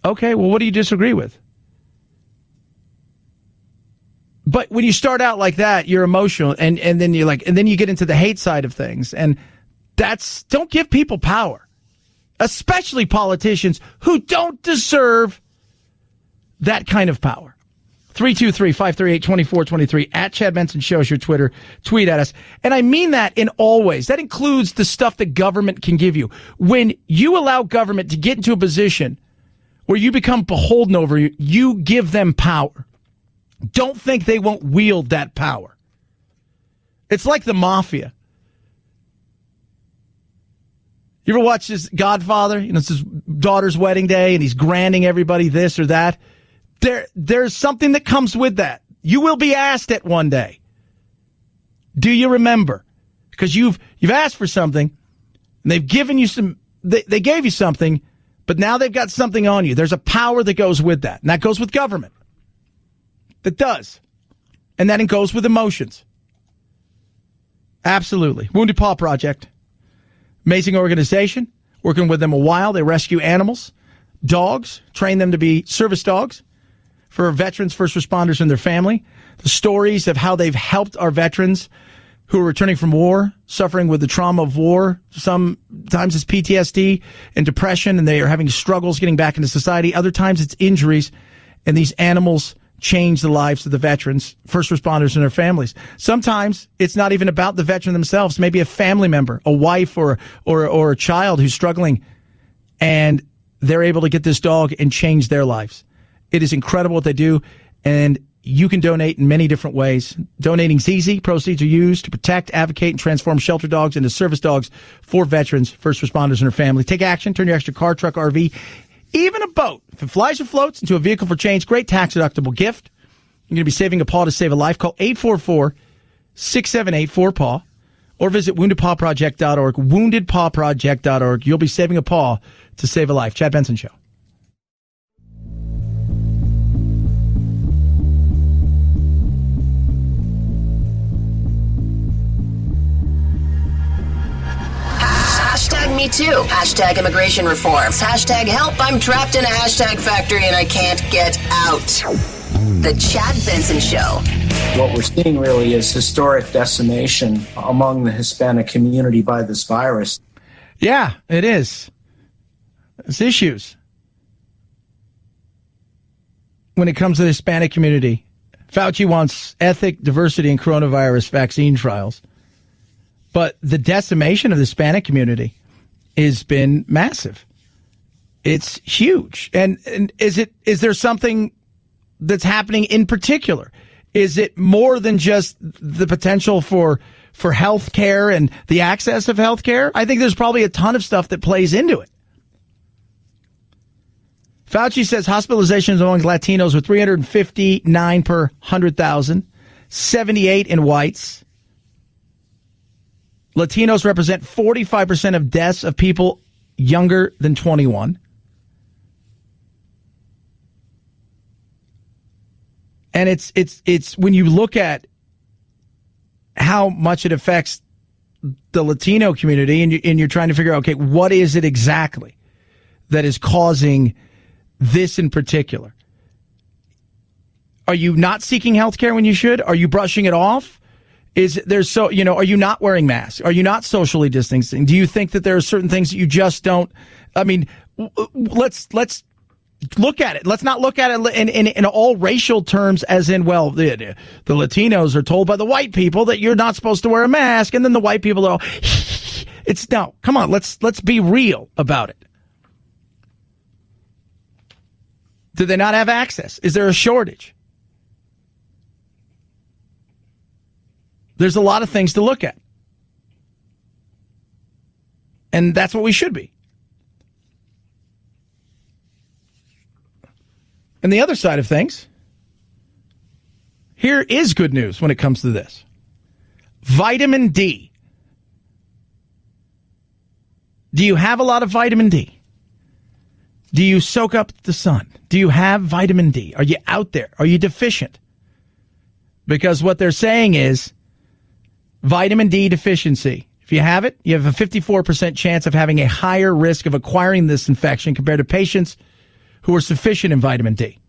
Okay, well, what do you disagree with? But when you start out like that, you're emotional, and then then you get into the hate side of things, and don't give people power, especially politicians who don't deserve that kind of power. 323-538-2423. At Chad Benson Show is your Twitter. Tweet at us. And I mean that in all ways. That includes the stuff that government can give you. When you allow government to get into a position where you become beholden over you, you give them power. Don't think they won't wield that power. It's like the mafia. You ever watch this Godfather? You know, it's his daughter's wedding day and he's granting everybody this or that. There's something that comes with that. You will be asked it one day. Do you remember? Because you've asked for something, and they've given you some. They gave you something, but now they've got something on you. There's a power that goes with that, and that goes with government. That does, and that goes with emotions. Absolutely. Wounded Paw Project, amazing organization. Working with them a while. They rescue animals, dogs, train them to be service dogs for veterans, first responders, and their family. The stories of how they've helped our veterans who are returning from war, suffering with the trauma of war. Sometimes it's PTSD and depression, and they are having struggles getting back into society. Other times it's injuries, and these animals change the lives of the veterans, first responders, and their families. Sometimes it's not even about the veteran themselves. Maybe a family member, a wife or a child who's struggling, and they're able to get this dog and change their lives. It is incredible what they do, and you can donate in many different ways. Donating's easy. Proceeds are used to protect, advocate, and transform shelter dogs into service dogs for veterans, first responders, and their family. Take action. Turn your extra car, truck, RV, even a boat, if it flies or floats, into a vehicle for change. Great tax-deductible gift. You're going to be saving a paw to save a life. Call 844-678-4PAW or visit woundedpawproject.org. Woundedpawproject.org. You'll be saving a paw to save a life. Chad Benson Show. Hashtag me too. Hashtag immigration reforms. Hashtag help. I'm trapped in a hashtag factory and I can't get out. The Chad Benson Show. What we're seeing really is historic decimation among the Hispanic community by this virus. Yeah, it is. It's issues when it comes to the Hispanic community. Fauci wants ethic, diversity, and coronavirus vaccine trials. But the decimation of the Hispanic community has been massive. It's huge. And is there something that's happening in particular? Is it more than just the potential for health care and the access of health care? I think there's probably a ton of stuff that plays into it. Fauci says hospitalizations among Latinos were 359 per 100,000, 78 in whites. Latinos represent 45% of deaths of people younger than 21. And it's when you look at how much it affects the Latino community and you're trying to figure out, okay, what is it exactly that is causing this in particular? Are you not seeking health care when you should? Are you brushing it off? Are you not wearing masks? Are you not socially distancing? Do you think that there are certain things that you just don't? I mean, let's look at it. Let's not look at it in all racial terms as in, well, the Latinos are told by the white people that you're not supposed to wear a mask. And then the white people are, no, come on, let's be real about it. Do they not have access? Is there a shortage? There's a lot of things to look at. And that's what we should be. And the other side of things, here is good news when it comes to this. Vitamin D. Do you have a lot of vitamin D? Do you soak up the sun? Do you have vitamin D? Are you out there? Are you deficient? Because what they're saying is vitamin D deficiency. If you have it, you have a 54% chance of having a higher risk of acquiring this infection compared to patients who are sufficient in vitamin D.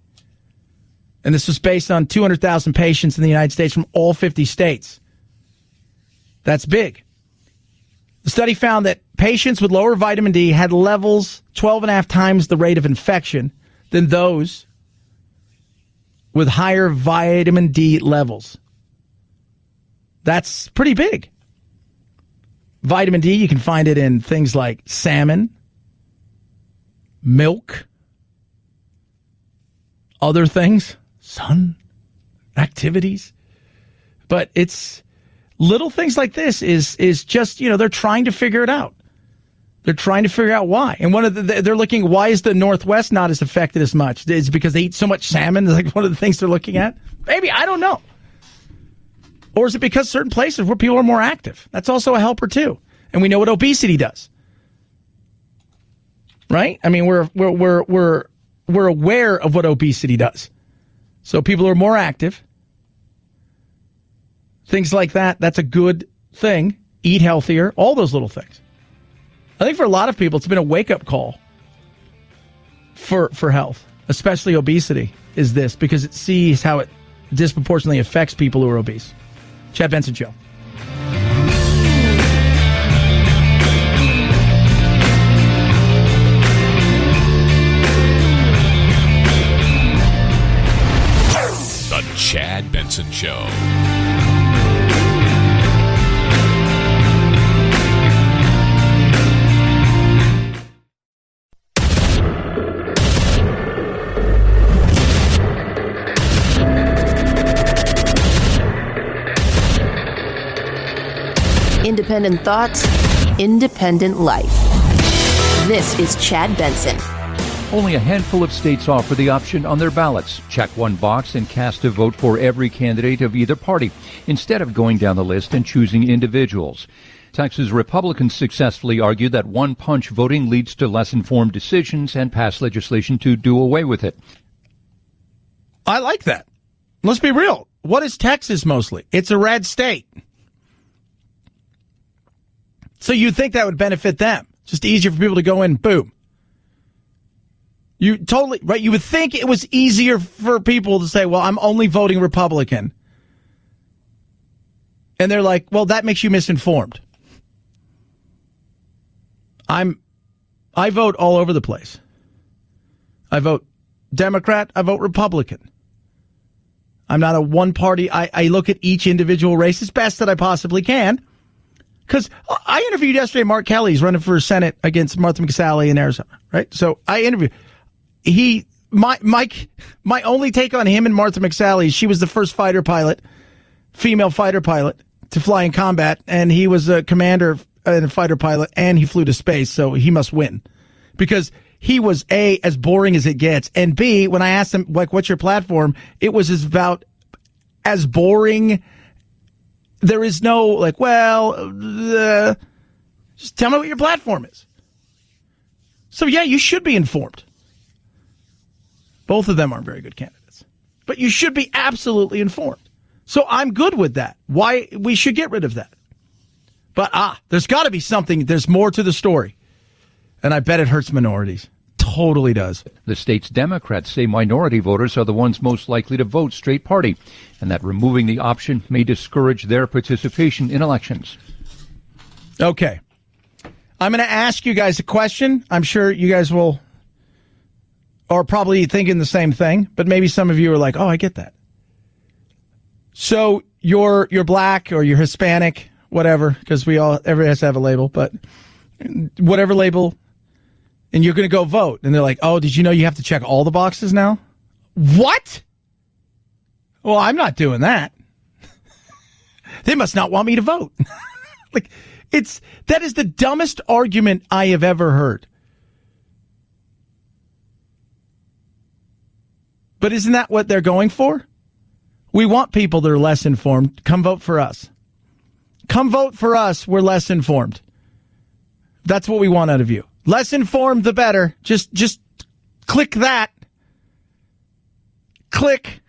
And this was based on 200,000 patients in the United States from all 50 states. That's big. The study found that patients with lower vitamin D had levels 12.5 times the rate of infection than those with higher vitamin D levels. That's pretty big. Vitamin D, you can find it in things like salmon, milk, other things, sun, activities. But it's little things like this is just, they're trying to figure it out. They're trying to figure out why. And they're looking, why is the Northwest not as affected as much? It's because they eat so much salmon. Like one of the things they're looking at. Maybe, I don't know. Or is it because certain places where people are more active? That's also a helper too. And we know what obesity does. Right? I mean, we're aware of what obesity does. So people are more active. Things like that, that's a good thing. Eat healthier, all those little things. I think for a lot of people, it's been a wake-up call for health, especially obesity, is this, because it sees how it disproportionately affects people who are obese. Chad Benson Show. The Chad Benson Show. Independent thoughts, independent life. This is Chad Benson. Only a handful of states offer the option on their ballots. Check one box and cast a vote for every candidate of either party, instead of going down the list and choosing individuals. Texas Republicans successfully argued that one-punch voting leads to less informed decisions and passed legislation to do away with it. I like that. Let's be real. What is Texas mostly? It's a red state. So you'd think that would benefit them. Just easier for people to go in, boom. You totally, right? You would think it was easier for people to say, well, I'm only voting Republican. And they're like, well, that makes you misinformed. I vote all over the place. I vote Democrat, I vote Republican. I'm not a one party. I look at each individual race as best that I possibly can. Because I interviewed yesterday Mark Kelly. He's running for Senate against Martha McSally in Arizona, right? So I interviewed. My only take on him and Martha McSally, she was the first female fighter pilot to fly in combat, and he was a commander and a fighter pilot, and he flew to space, so he must win. Because he was, A, as boring as it gets, and B, when I asked him, like, what's your platform, it was about as boring. There is no, like, just tell me what your platform is. So, yeah, you should be informed. Both of them aren't very good candidates. But you should be absolutely informed. So I'm good with that. Why we should get rid of that. But, there's got to be something. There's more to the story. And I bet it hurts minorities. Totally does. The state's Democrats say minority voters are the ones most likely to vote straight party, and that removing the option may discourage their participation in elections. Okay. I'm going to ask you guys a question. I'm sure you guys are probably thinking the same thing, but maybe some of you are like, oh, I get that. So you're black or you're Hispanic, whatever, because everybody has to have a label, but whatever label. And you're going to go vote. And they're like, oh, did you know you have to check all the boxes now? What? Well, I'm not doing that. They must not want me to vote. That is the dumbest argument I have ever heard. But isn't that what they're going for? We want people that are less informed. Come vote for us. Come vote for us. We're less informed. That's what we want out of you. Less informed, the better. Just click that. Click.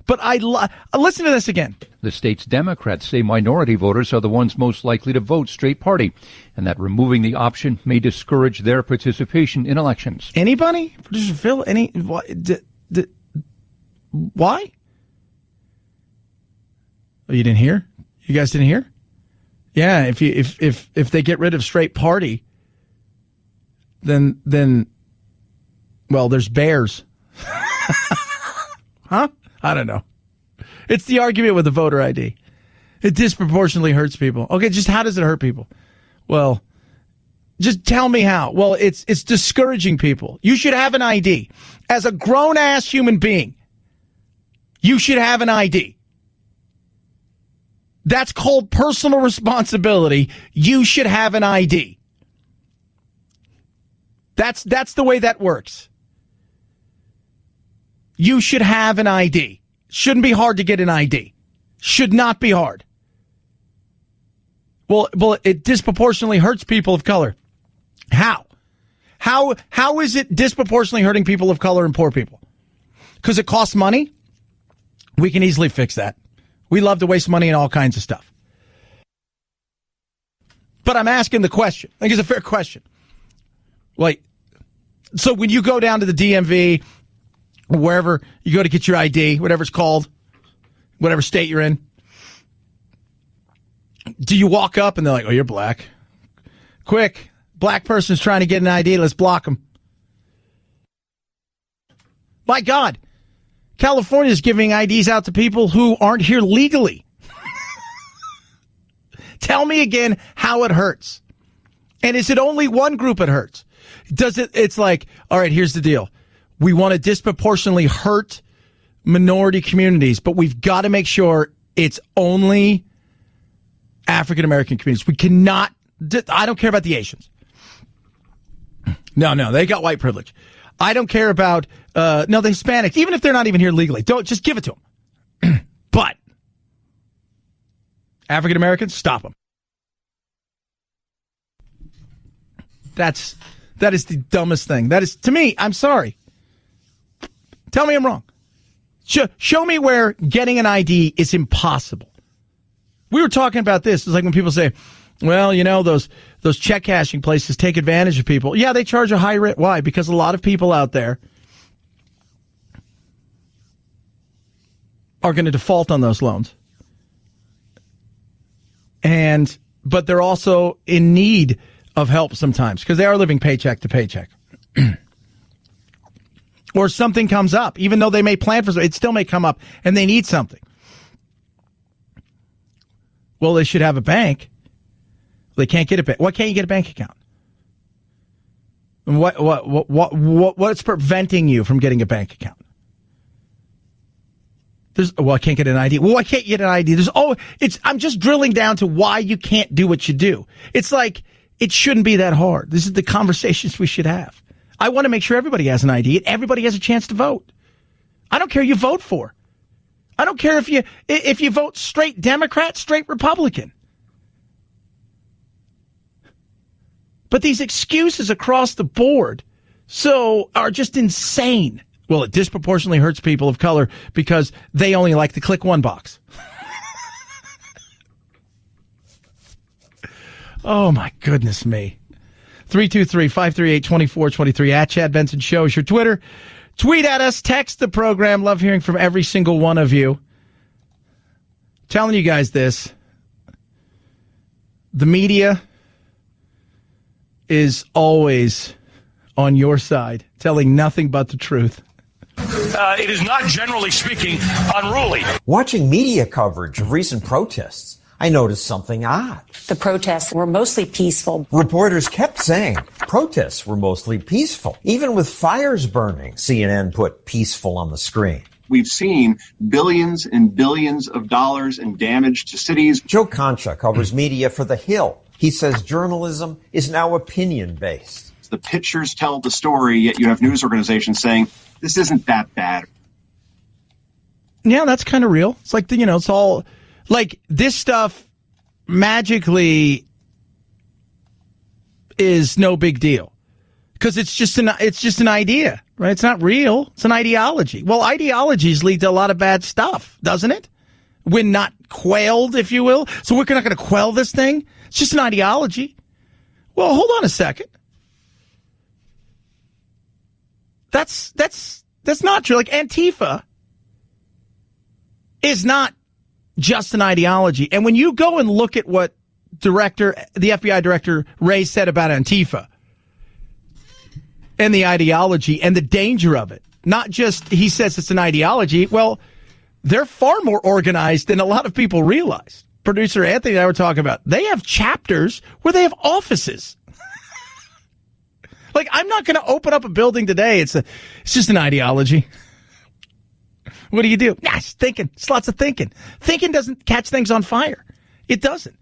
But listen to this again. The state's Democrats say minority voters are the ones most likely to vote straight party, and that removing the option may discourage their participation in elections. Anybody? Producer Phil? Why? Oh, you didn't hear? You guys didn't hear? Yeah, if they get rid of straight party, then well, there's bears. Huh? I don't know. It's the argument with the voter ID. It disproportionately hurts people. Okay, just how does it hurt people? Well, just tell me how. Well, it's discouraging people. You should have an ID. As a grown-ass human being, you should have an ID. That's called personal responsibility. You should have an ID. That's the way that works. You should have an ID. Shouldn't be hard to get an ID. Should not be hard. Well, it disproportionately hurts people of color. How? How is it disproportionately hurting people of color and poor people? Because it costs money? We can easily fix that. We love to waste money on all kinds of stuff. But I'm asking the question. I think it's a fair question. Like, so when you go down to the DMV, or wherever you go to get your ID, whatever it's called, whatever state you're in, do you walk up and they're like, oh, you're black? Quick, black person's trying to get an ID, let's block them. My God, California's giving IDs out to people who aren't here legally. Tell me again how it hurts. And is it only one group it hurts? It's like, all right, here's the deal. We want to disproportionately hurt minority communities, but we've got to make sure it's only African-American communities. We cannot, I don't care about the Asians. No, they got white privilege. I don't care about, the Hispanics, even if they're not even here legally. Don't, just give it to them. But African-Americans, stop them. That is the dumbest thing. That is, to me, I'm sorry. Tell me I'm wrong. Show me where getting an ID is impossible. We were talking about this. It's like when people say, well, those check cashing places take advantage of people. Yeah, they charge a high rate. Why? Because a lot of people out there are going to default on those loans. But they're also in need of help sometimes because they are living paycheck to paycheck. Or something comes up, even though they may plan for something, it still may come up and they need something. Well, they should have a bank. They can't get a bank. Why can't you get a bank account? And what's preventing you from getting a bank account? I can't get an ID. Well, why can't you get an ID? I'm just drilling down to why you can't do what you do. It's like, it shouldn't be that hard. This is the conversations we should have. I want to make sure everybody has an ID and everybody has a chance to vote. I don't care who you vote for. I don't care if you vote straight Democrat, straight Republican. But these excuses across the board are just insane. Well, it disproportionately hurts people of color because they only like to click one box. Oh, my goodness me. 323-538-2423 at Chad Benson Show is your Twitter. Tweet at us, text the program. Love hearing from every single one of you. Telling you guys this. The media is always on your side, telling nothing but the truth. It is not, generally speaking, unruly. Watching media coverage of recent protests, I noticed something odd. The protests were mostly peaceful. Reporters kept saying protests were mostly peaceful. Even with fires burning, CNN put peaceful on the screen. We've seen billions and billions of dollars in damage to cities. Joe Concha covers media for The Hill. He says journalism is now opinion-based. The pictures tell the story, yet you have news organizations saying, this isn't that bad. Yeah, that's kind of real. It's like, it's all... Like, this stuff magically is no big deal because it's just an idea, right? It's not real. It's an ideology. Well, ideologies lead to a lot of bad stuff, doesn't it? When not quelled, if you will. So we're not going to quell this thing. It's just an ideology. Well, hold on a second. That's not true. Like, Antifa is not just an ideology. And when you go and look at what the FBI director Ray said about Antifa and the ideology and the danger of it, Not just he says it's an ideology. Well, they're far more organized than a lot of people realize. Producer Anthony and I were talking about. They have chapters where they have offices. Like, I'm not going to open up a building today. It's just an ideology. What do you do? Yeah, it's thinking. It's lots of thinking. Thinking doesn't catch things on fire. It doesn't.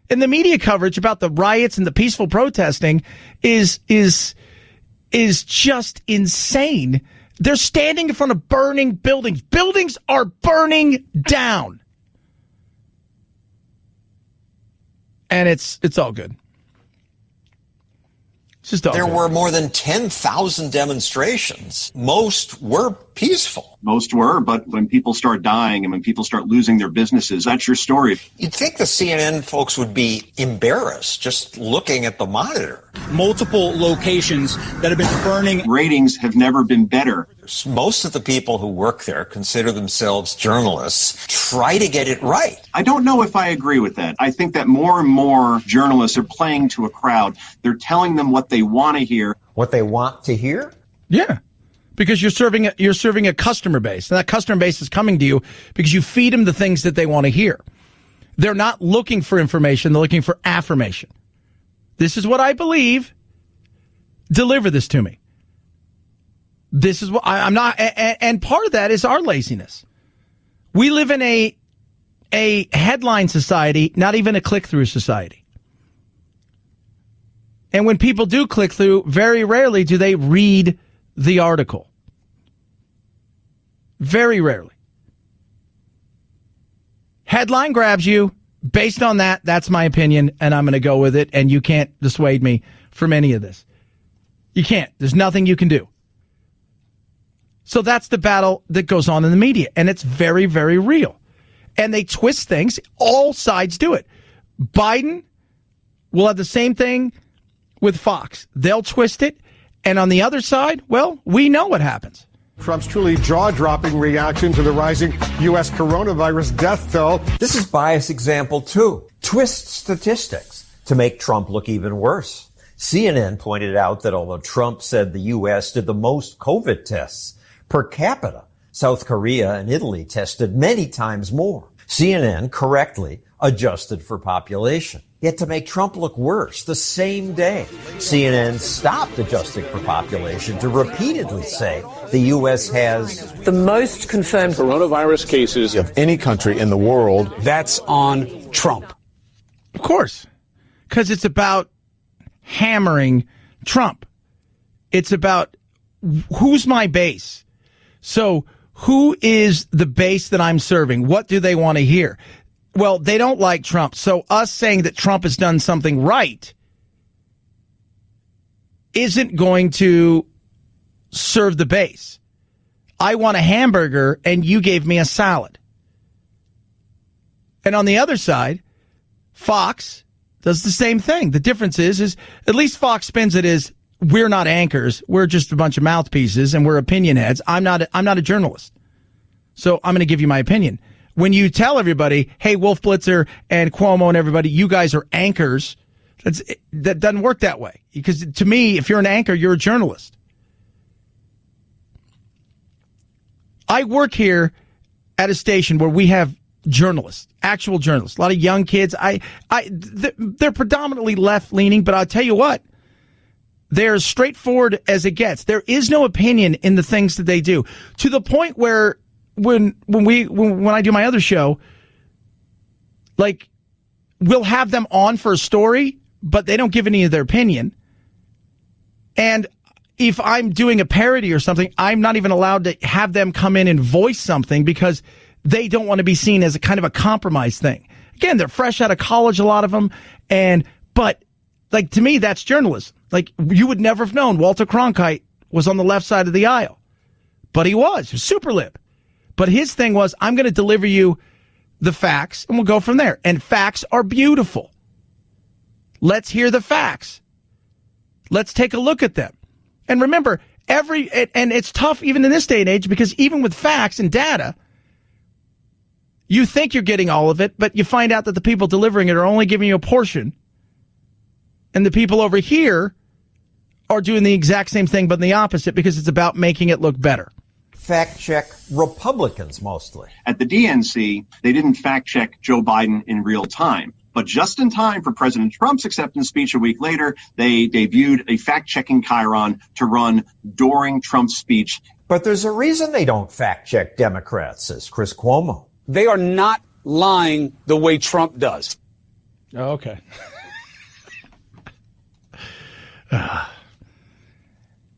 And the media coverage about the riots and the peaceful protesting is just insane. They're standing in front of burning buildings. Buildings are burning down. And it's all good. There were more than 10,000 demonstrations. Most were peaceful. Most were, but when people start dying and when people start losing their businesses, that's your story. You'd think the CNN folks would be embarrassed just looking at the monitor. Multiple locations that have been burning. Ratings have never been better. Most of the people who work there consider themselves journalists, try to get it right. I don't know if I agree with that. I think that more and more journalists are playing to a crowd. They're telling them what they want to hear. What they want to hear? Yeah. Because you're serving a customer base. And that customer base is coming to you because you feed them the things that they want to hear. They're not looking for information. They're looking for affirmation. This is what I believe. Deliver this to me. This is what I'm not. And part of that is our laziness. We live in a headline society, not even a click-through society. And when people do click through, very rarely do they read the article. Very rarely. Headline grabs you. Based on that, that's my opinion, and I'm going to go with it, and you can't dissuade me from any of this. You can't. There's nothing you can do. So that's the battle that goes on in the media, and it's very, very real. And they twist things. All sides do it. Biden will have the same thing with Fox. They'll twist it. And on the other side, well, we know what happens. Trump's truly jaw-dropping reaction to the rising U.S. coronavirus death toll. This is bias example 2. Twist statistics to make Trump look even worse. CNN pointed out that although Trump said the U.S. did the most COVID tests per capita, South Korea and Italy tested many times more. CNN correctly adjusted for population. Yet to make Trump look worse, the same day, CNN stopped adjusting for population to repeatedly say the U.S. has the most confirmed coronavirus cases of any country in the world. That's on Trump. Of course, because it's about hammering Trump. It's about who's my base. So who is the base that I'm serving? What do they want to hear? Well, they don't like Trump. So us saying that Trump has done something right isn't going to serve the base. I want a hamburger and you gave me a salad. And on the other side, Fox does the same thing. The difference is at least Fox spins it as we're not anchors. We're just a bunch of mouthpieces and we're opinion heads. I'm not a journalist. So I'm going to give you my opinion. When you tell everybody, hey, Wolf Blitzer and Cuomo and everybody, you guys are anchors, that doesn't work that way. Because to me, if you're an anchor, you're a journalist. I work here at a station where we have journalists, actual journalists, a lot of young kids. They're predominantly left-leaning, but I'll tell you what, they're as straightforward as it gets. There is no opinion in the things that they do, to the point where when I do my other show, like, we'll have them on for a story, but they don't give any of their opinion. And if I'm doing a parody or something, I'm not even allowed to have them come in and voice something because they don't want to be seen as a kind of a compromise thing. Again, they're fresh out of college, a lot of them. But like, to me, that's journalism. Like, you would never have known Walter Cronkite was on the left side of the aisle, but he was super lib. But his thing was, I'm going to deliver you the facts, and we'll go from there. And facts are beautiful. Let's hear the facts. Let's take a look at them. And remember, and it's tough even in this day and age, because even with facts and data, you think you're getting all of it, but you find out that the people delivering it are only giving you a portion. And the people over here are doing the exact same thing, but the opposite, because it's about making it look better. fact-check Republicans mostly. At the DNC, they didn't fact-check Joe Biden in real time. But just in time for President Trump's acceptance speech a week later, they debuted a fact-checking chyron to run during Trump's speech. But there's a reason they don't fact-check Democrats, says Chris Cuomo. They are not lying the way Trump does. Oh, okay.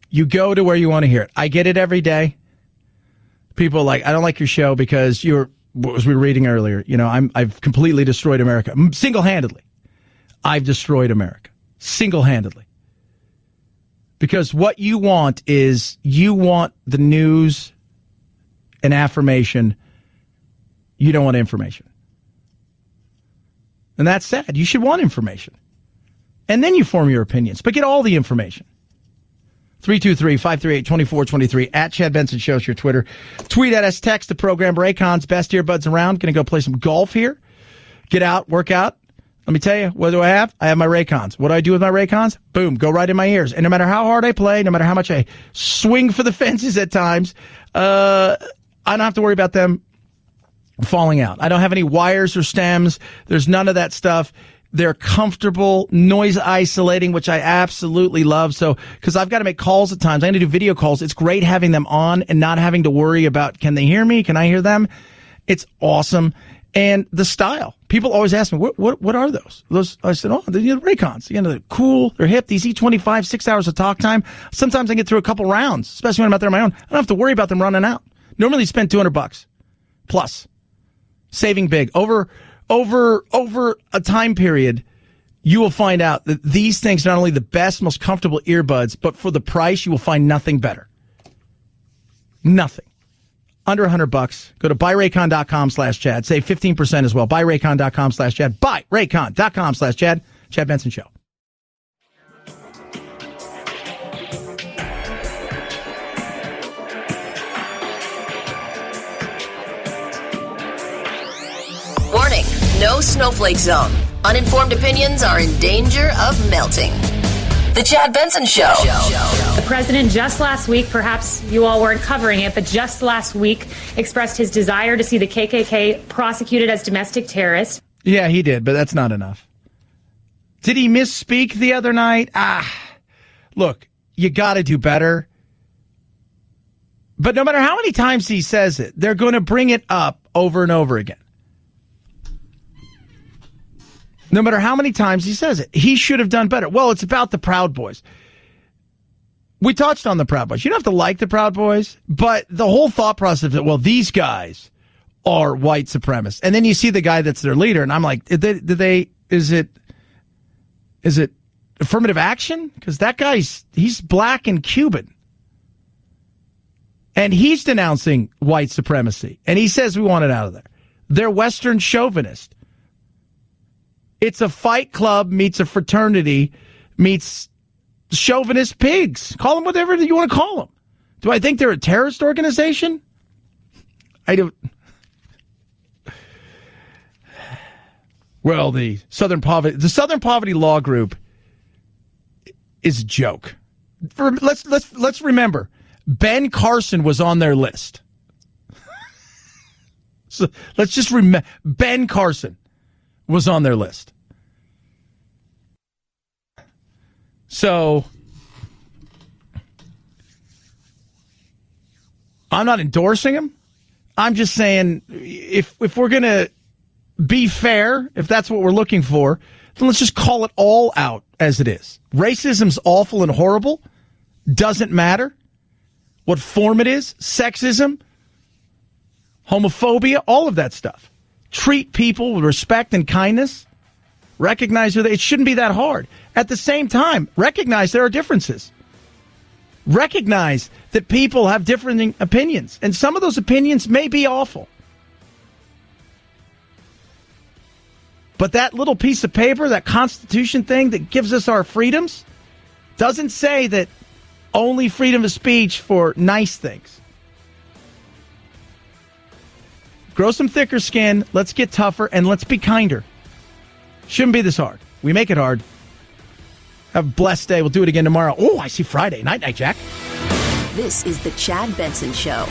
You go to where you want to hear it. I get it every day. People are like, I don't like your show because as we were reading earlier, I've completely destroyed America. Single-handedly. I've destroyed America. Single-handedly. Because what you want is you want the news and affirmation. You don't want information. And that's sad. You should want information. And then you form your opinions. But get all the information. 323-538-2423 at Chad Benson Show is your Twitter. Tweet at us, text the program. Raycon's best earbuds around. Going to go play some golf here. Get out, work out. Let me tell you, what do I have? I have my Raycons. What do I do with my Raycons? Boom, go right in my ears. And no matter how hard I play, no matter how much I swing for the fences at times, I don't have to worry about them falling out. I don't have any wires or stems. There's none of that stuff. They're comfortable, noise isolating, which I absolutely love. So, because I've got to make calls at times. I got to do video calls. It's great having them on and not having to worry about, can they hear me? Can I hear them? It's awesome. And the style. People always ask me, what are those? I said, they're the Raycons. They're cool. They're hip. These E25, 6 hours of talk time. Sometimes I get through a couple rounds, especially when I'm out there on my own. I don't have to worry about them running out. Normally spend $200 plus. Saving big. Over a time period, you will find out that these things are not only the best, most comfortable earbuds, but for the price, you will find nothing better. Nothing. Under $100. Go to buyraycon.com/Chad. Save 15% as well. Buyraycon.com/Chad. Buyraycon.com/Chad. Chad Benson Show. Warning, no snowflake zone. Uninformed opinions are in danger of melting. The Chad Benson Show. The president just last week, perhaps you all weren't covering it, but just last week expressed his desire to see the KKK prosecuted as domestic terrorists. Yeah, he did, but that's not enough. Did he misspeak the other night? Look, you got to do better. But no matter how many times he says it, they're going to bring it up over and over again. No matter how many times he says it, he should have done better. Well, it's about the Proud Boys. We touched on the Proud Boys. You don't have to like the Proud Boys, but the whole thought process that, well, these guys are white supremacists. And then you see the guy that's their leader, and I'm like, is it affirmative action? Because that he's black and Cuban. And he's denouncing white supremacy. And he says we want it out of there. They're Western chauvinists. It's a fight club meets a fraternity meets chauvinist pigs. Call them whatever you want to call them. Do I think they're a terrorist organization? I don't. Well, the Southern Poverty Law Group is a joke. Let's remember, Ben Carson was on their list. So let's just remember, Ben Carson was on their list. So I'm not endorsing him. I'm just saying if we're going to be fair, if that's what we're looking for, then let's just call it all out as it is. Racism's awful and horrible. Doesn't matter what form it is. Sexism, homophobia, all of that stuff. Treat people with respect and kindness. Recognize that it shouldn't be that hard. At the same time, recognize there are differences. Recognize that people have differing opinions, and some of those opinions may be awful. But that little piece of paper, that Constitution thing that gives us our freedoms, doesn't say that only freedom of speech for nice things. Grow some thicker skin, let's get tougher, and let's be kinder. Shouldn't be this hard. We make it hard. Have a blessed day. We'll do it again tomorrow. Oh, I see Friday. Night, Jack. This is The Chad Benson Show.